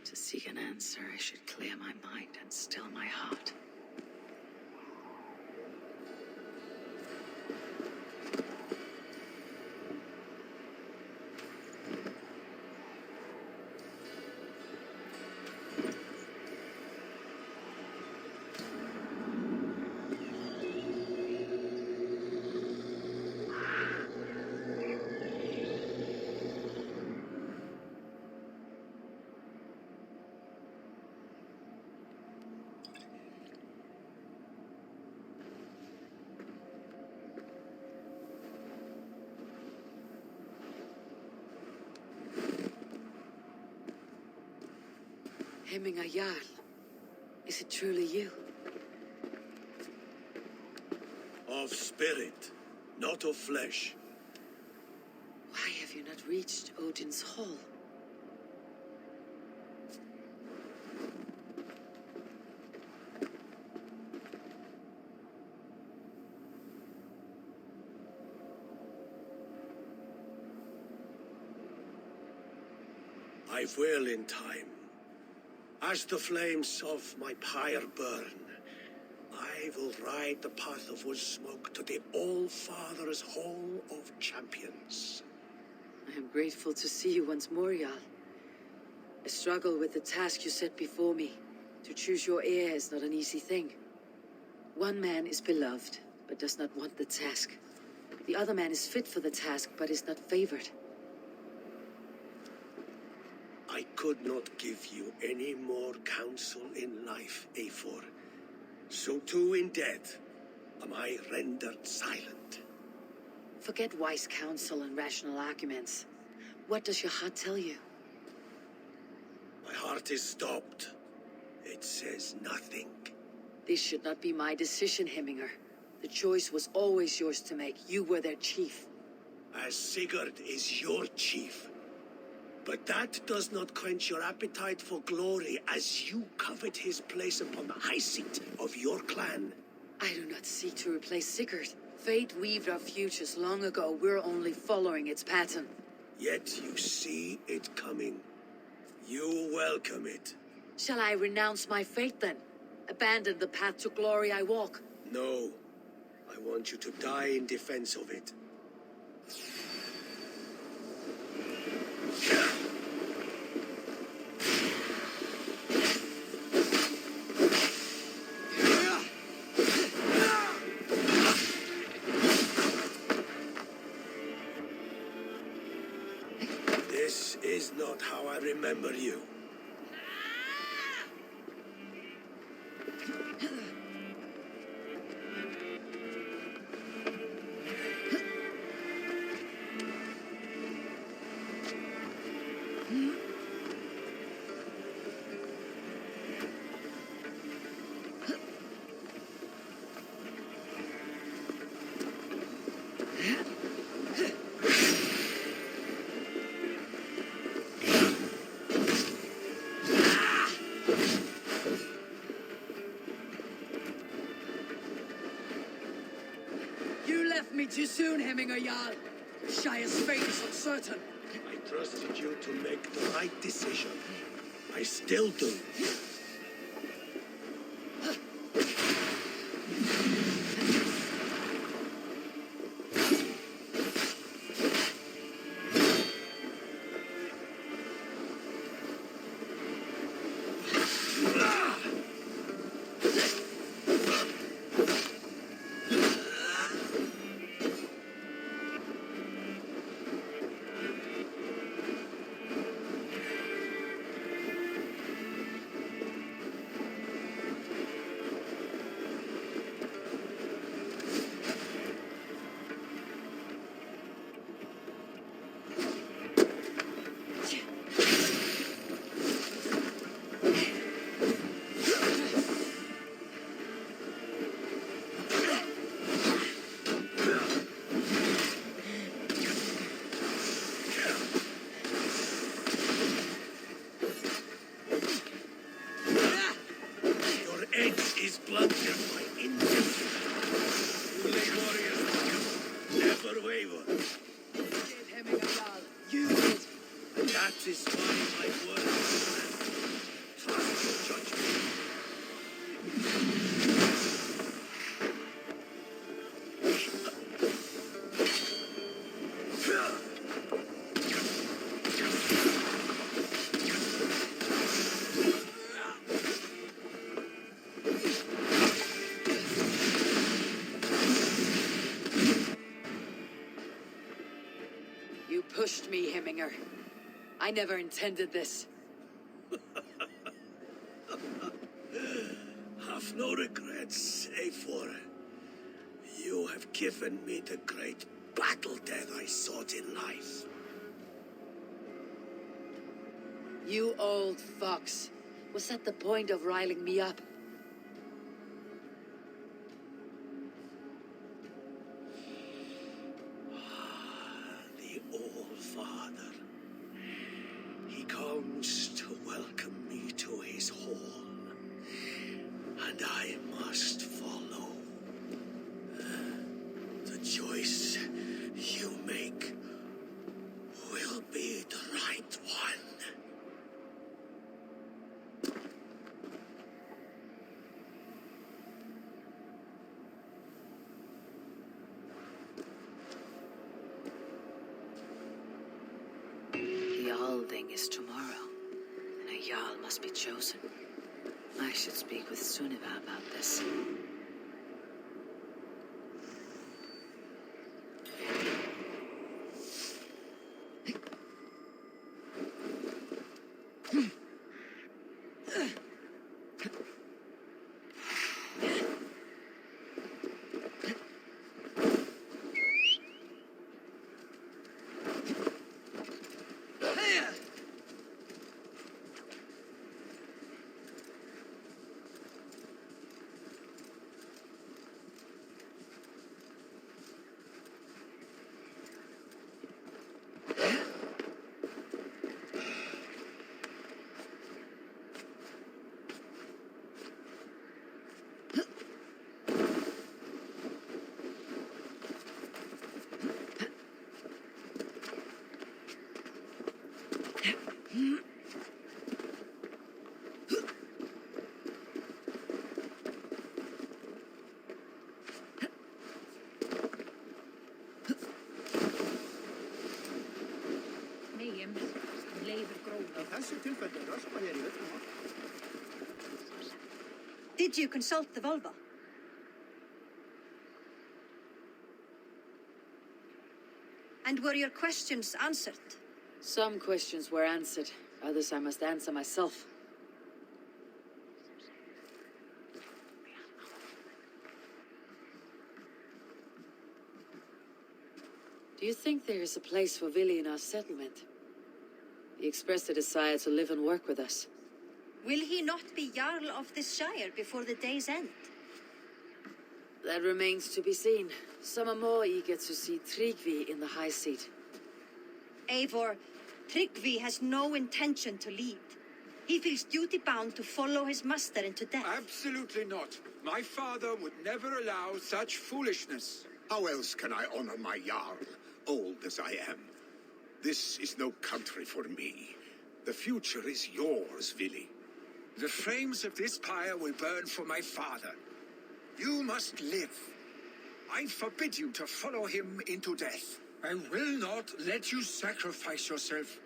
To seek an answer, I should clear my mind and still my heart. Hemminger Jarl. Is it truly you? Of spirit, not of flesh. Why have you not reached Odin's Hall? I will in time. As the flames of my pyre burn, I will ride the path of wood smoke to the All-Father's Hall of Champions. I am grateful to see you once more, Jarl. I struggle with the task you set before me. To choose your heir is not an easy thing. One man is beloved, but does not want the task. The other man is fit for the task, but is not favored. I could not give you any more counsel in life, Eivor. So too in death am I rendered silent. Forget wise counsel and rational arguments. What does your heart tell you? My heart is stopped. It says nothing. This should not be my decision, Hemminger. The choice was always yours to make. You were their chief. As Sigurd is your chief. But that does not quench your appetite for glory as you covet his place upon the high seat of your clan. I do not seek to replace Sigurd. Fate weaved our futures long ago. We're only following its pattern. Yet you see it coming. You welcome it. Shall I renounce my fate then? Abandon the path to glory I walk? No. I want you to die in defense of it. This is not how I remember you. You left me too soon, Hemminger Jarl. Shire's fate is uncertain. I trusted you to make the right decision. I still do. You pushed me, Hemminger. I never intended this. Have no regrets, Eivor. You have given me the great battle death I sought in life. You old fox. Was that the point of riling me up? The All-Father. He comes to welcome me to his hall, and I must follow. The choice you make will be the right one. The Alding is tomorrow, and a Jarl must be chosen. I should speak with Sunniva about this. Did you consult the Volva? And were your questions answered? Some questions were answered, others I must answer myself. Do you think there is a place for Vili in our settlement? He expressed a desire to live and work with us. Will he not be Jarl of this shire before the day's end? That remains to be seen. Some are more eager to see Tryggvi in the high seat. Eivor, Tryggvi has no intention to lead. He feels duty-bound to follow his master into death. Absolutely not. My father would never allow such foolishness. How else can I honor my Jarl, old as I am? This is no country for me. The future is yours, Vili. The flames of this pyre will burn for my father. You must live. I forbid you to follow him into death. I will not let you sacrifice yourself.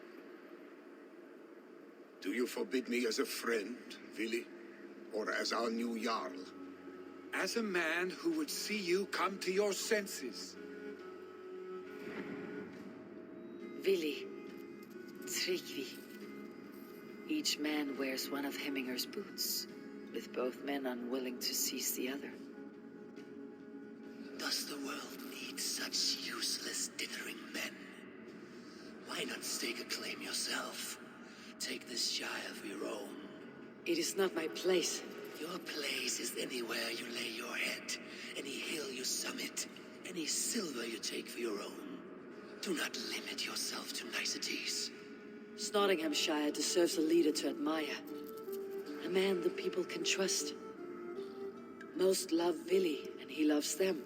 Do you forbid me as a friend, Vili? Or as our new Jarl? As a man who would see you come to your senses. Vili, Tryggvi. Each man wears one of Heminger's boots, with both men unwilling to seize the other. Does the world need such useless dithering men? Why not stake a claim yourself? Take this shire for your own. It is not my place. Your place is anywhere you lay your head, any hill you summit, any silver you take for your own. Do not limit yourself to niceties. Nottinghamshire deserves a leader to admire. A man the people can trust. Most love Vili, and he loves them.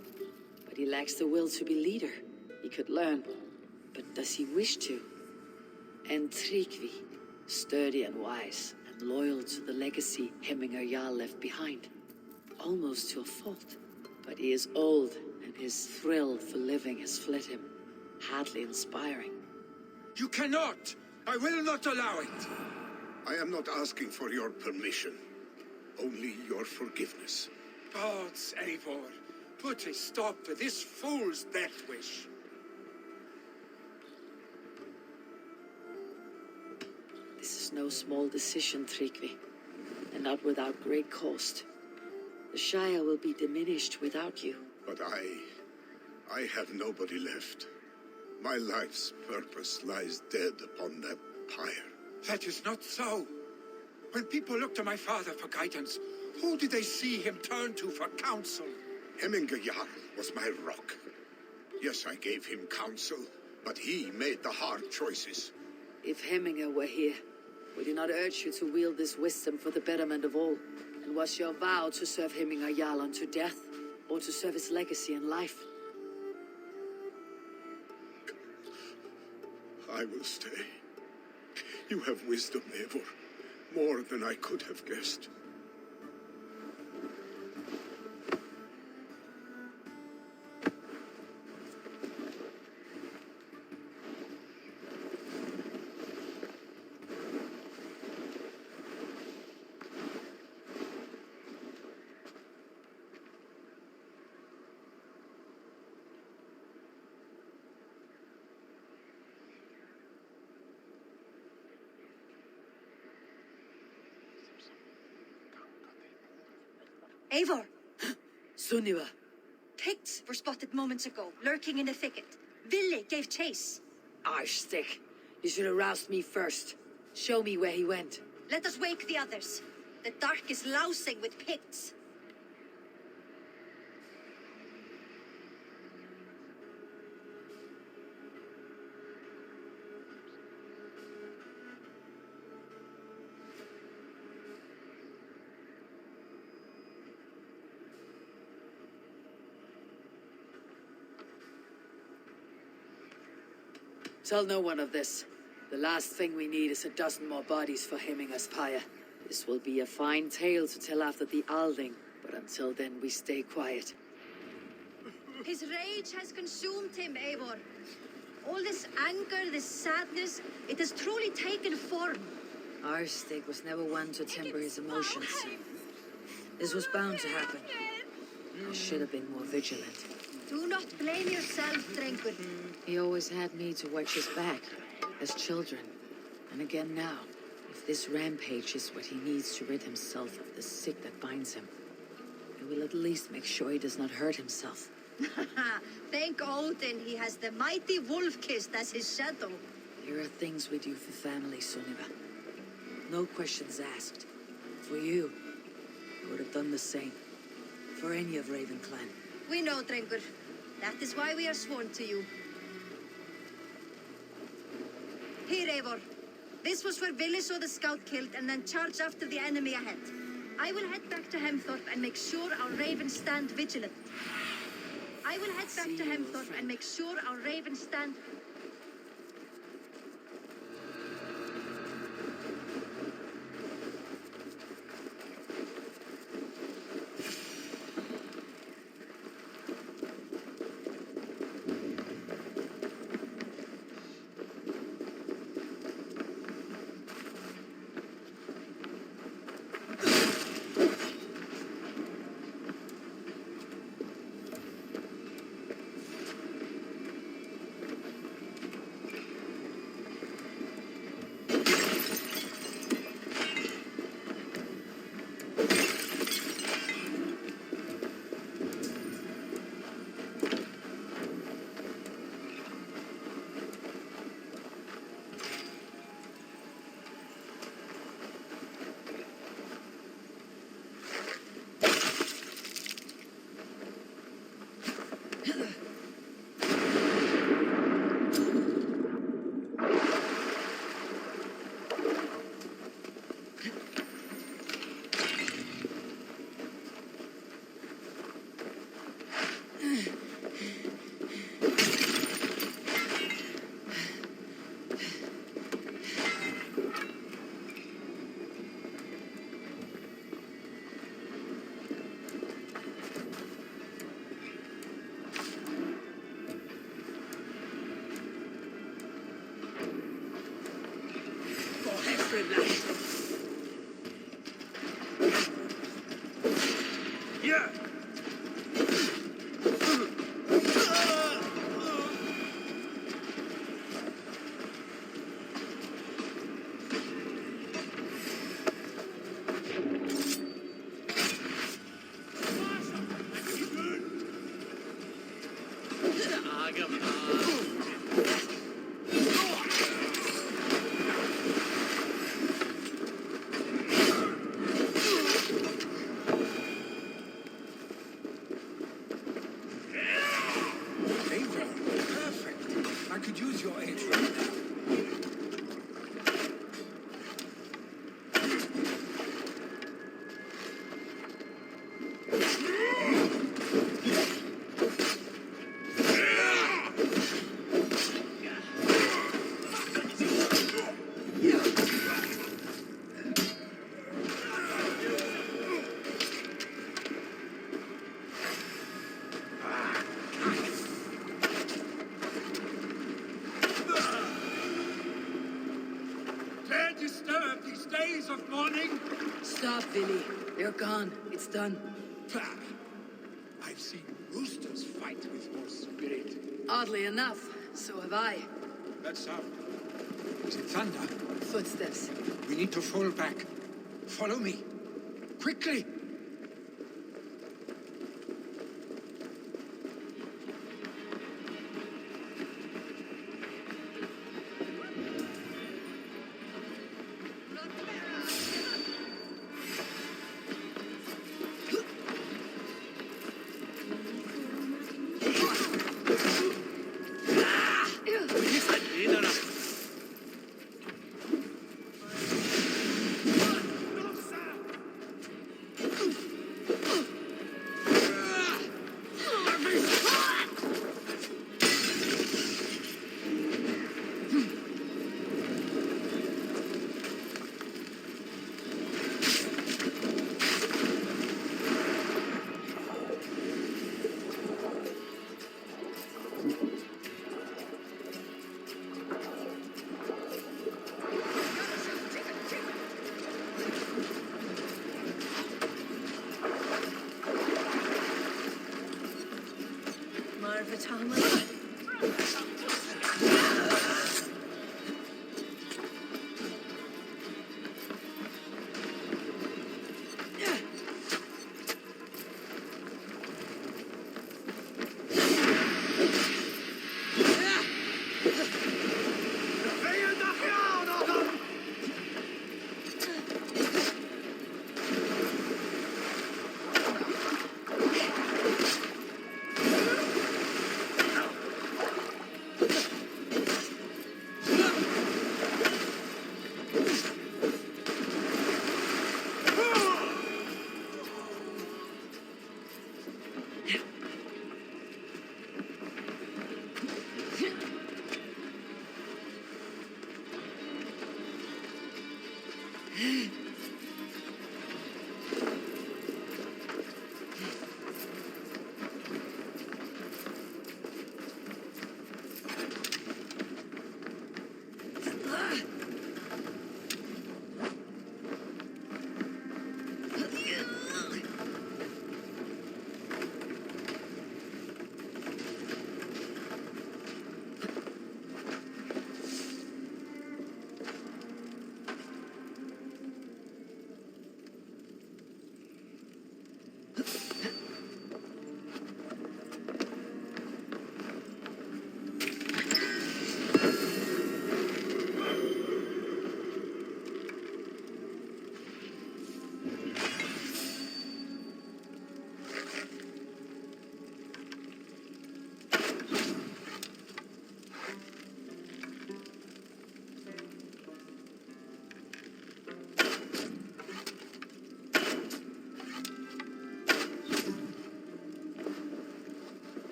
But he lacks the will to be leader. He could learn, but does he wish to? And Tryggvi, sturdy and wise, and loyal to the legacy Hemminger Jarl left behind. Almost to a fault. But he is old, and his thrill for living has fled him. Hardly inspiring. You cannot! I will not allow it! I am not asking for your permission. Only your forgiveness. Gods, Eivor, put a stop to this fool's death wish. This is no small decision, Tryggvi. And not without great cost. The Shire will be diminished without you. But I have nobody left. My life's purpose lies dead upon that pyre. That is not so. When people look to my father for guidance, who did they see him turn to for counsel? Hemminger Jarl was my rock. Yes, I gave him counsel, but he made the hard choices. If Hemminger were here, would he not urge you to wield this wisdom for the betterment of all? And was your vow to serve Hemminger Jarl unto death, or to serve his legacy in life? I will stay. You have wisdom, Eivor. More than I could have guessed. Eivor, Sunniva! Picts were spotted moments ago, lurking in the thicket. Vili gave chase. Arstick, you should have roused me first. Show me where he went. Let us wake the others. The dark is lousing with Picts. Tell no one of this. The last thing we need is a dozen more bodies for Hemminger's pyre. This will be a fine tale to tell after the Alding, but until then we stay quiet. His rage has consumed him, Eivor. All this anger, this sadness, it has truly taken form. Arstick was never one to temper his emotions. This was bound to happen. I should have been more vigilant. Do not blame yourself, Drengur. He always had me to watch his back, as children. And again now, if this rampage is what he needs to rid himself of the sick that binds him, I will at least make sure he does not hurt himself. Thank Odin he has the mighty Wolf-Kissed as his shadow. There are things we do for family, Sunniva. No questions asked. For you, I would have done the same. For any of Ravenclan. We know, Drengur. That is why we are sworn to you. Here, Eivor. This was where Vili saw the scout killed and then charged after the enemy ahead. I will head back to Hemthorpe and make sure our ravens stand vigilant. I will head back to Hemthorpe and make sure our ravens stand... Yeah! your age right now. Dare disturb these days of mourning? Stop, Billy. They're gone. It's done. Bah! I've seen roosters fight with more spirit. Oddly enough, so have I. That sound. Is it thunder? Footsteps. We need to fall back. Follow me. Quickly!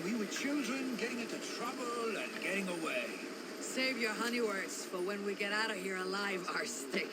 we were children getting into trouble and getting away. Save your honey words for when we get out of here alive, our stick.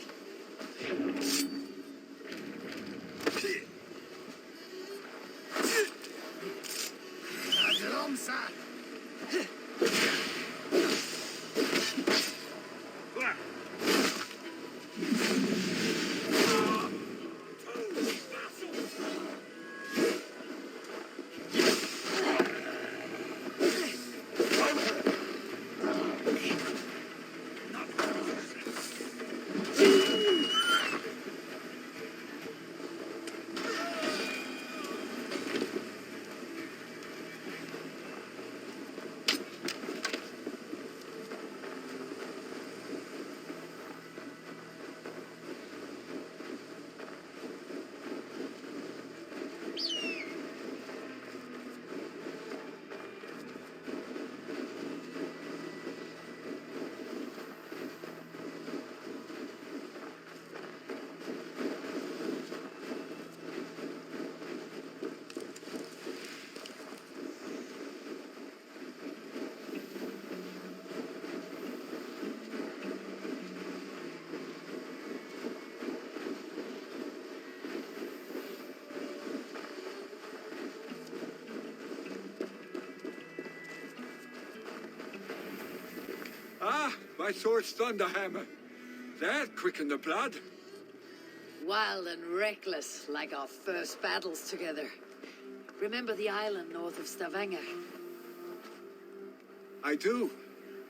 Ah, my sword's thunderhammer. That quickened the blood. Wild and reckless, like our first battles together. Remember the island north of Stavanger? I do.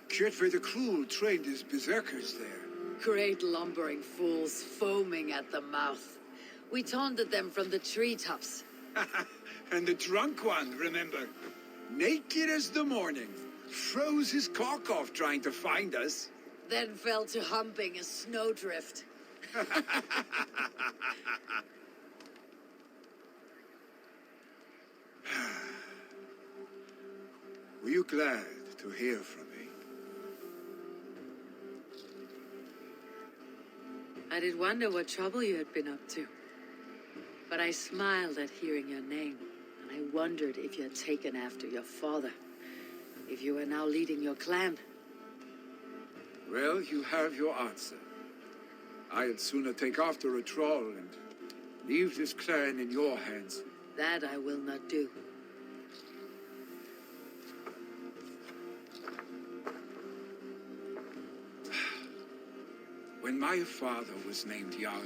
Kjotve the Cruel trained his berserkers there. Great lumbering fools foaming at the mouth. We taunted them from the treetops. And the drunk one, remember? Naked as the morning. Froze his cock off trying to find us. Then fell to humping a snowdrift. Were you glad to hear from me? I did wonder what trouble you had been up to. But I smiled at hearing your name, and I wondered if you had taken after your father. If you were now leading your clan. Well, you have your answer. I'd sooner take after a troll and leave this clan in your hands. That I will not do. When my father was named Jarl,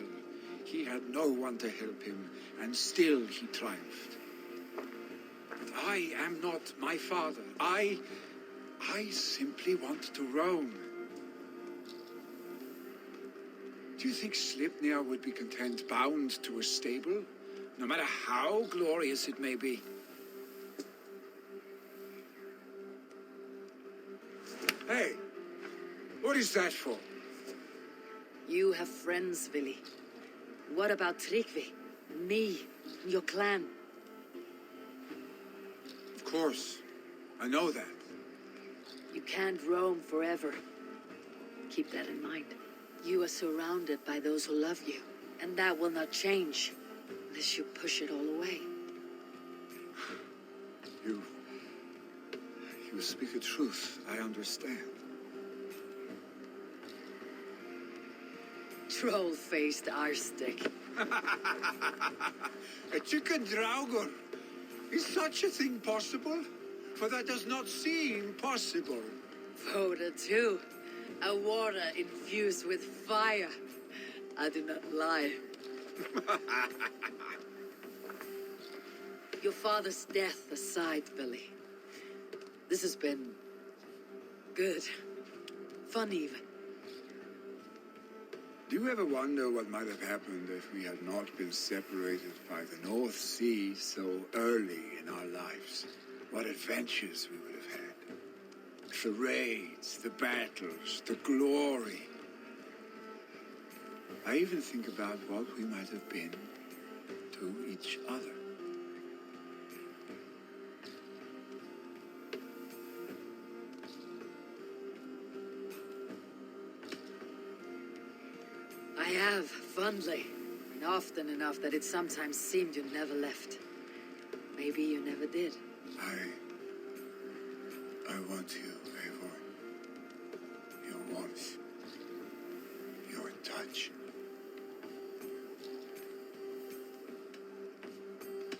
he had no one to help him, and still he triumphed. But I am not my father. I simply want to roam. Do you think Sleipnir would be content bound to a stable, no matter how glorious it may be? Hey, what is that for? You have friends, Vili. What about Tryggvi? Me? Your clan? Of course. I know that. You can't roam forever. Keep that in mind. You are surrounded by those who love you, and that will not change unless you push it all away. You speak the truth. I understand. Troll-faced arstick. A chicken draugur. Is such a thing possible? For that does not seem possible. Voda too. A water infused with fire. I do not lie. Your father's death aside, Billy. This has been good. Fun even. Do you ever wonder what might have happened if we had not been separated by the North Sea so early in our lives? What adventures we would have had. The raids, the battles, the glory. I even think about what we might have been to each other. I have, fondly. And often enough that it sometimes seemed you never left. Maybe you never did. I want you, Eivor. Your warmth. Your touch.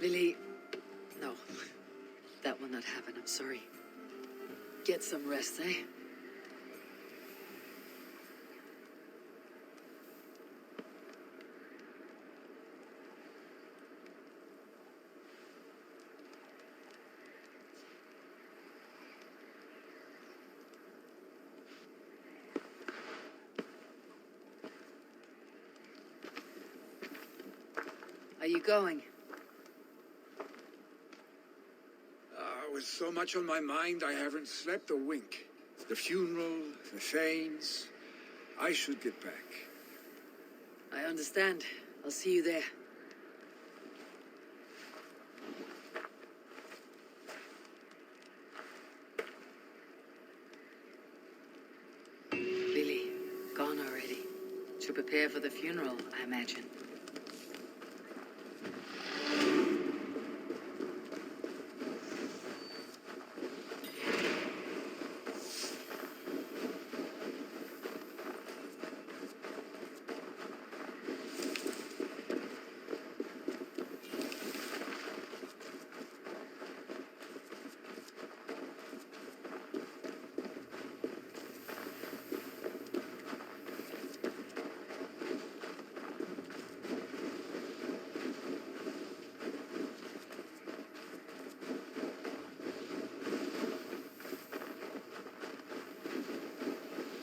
Lily, no. That will not happen, I'm sorry. Get some rest, eh? Are you going? With so much on my mind, I haven't slept a wink. The funeral, the Thanes. I should get back. I understand. I'll see you there. Billy, gone already. To prepare for the funeral, I imagine.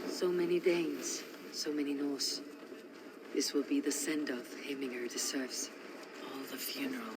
So many Danes, so many Norse. This will be the send-off Heminger deserves. All the funeral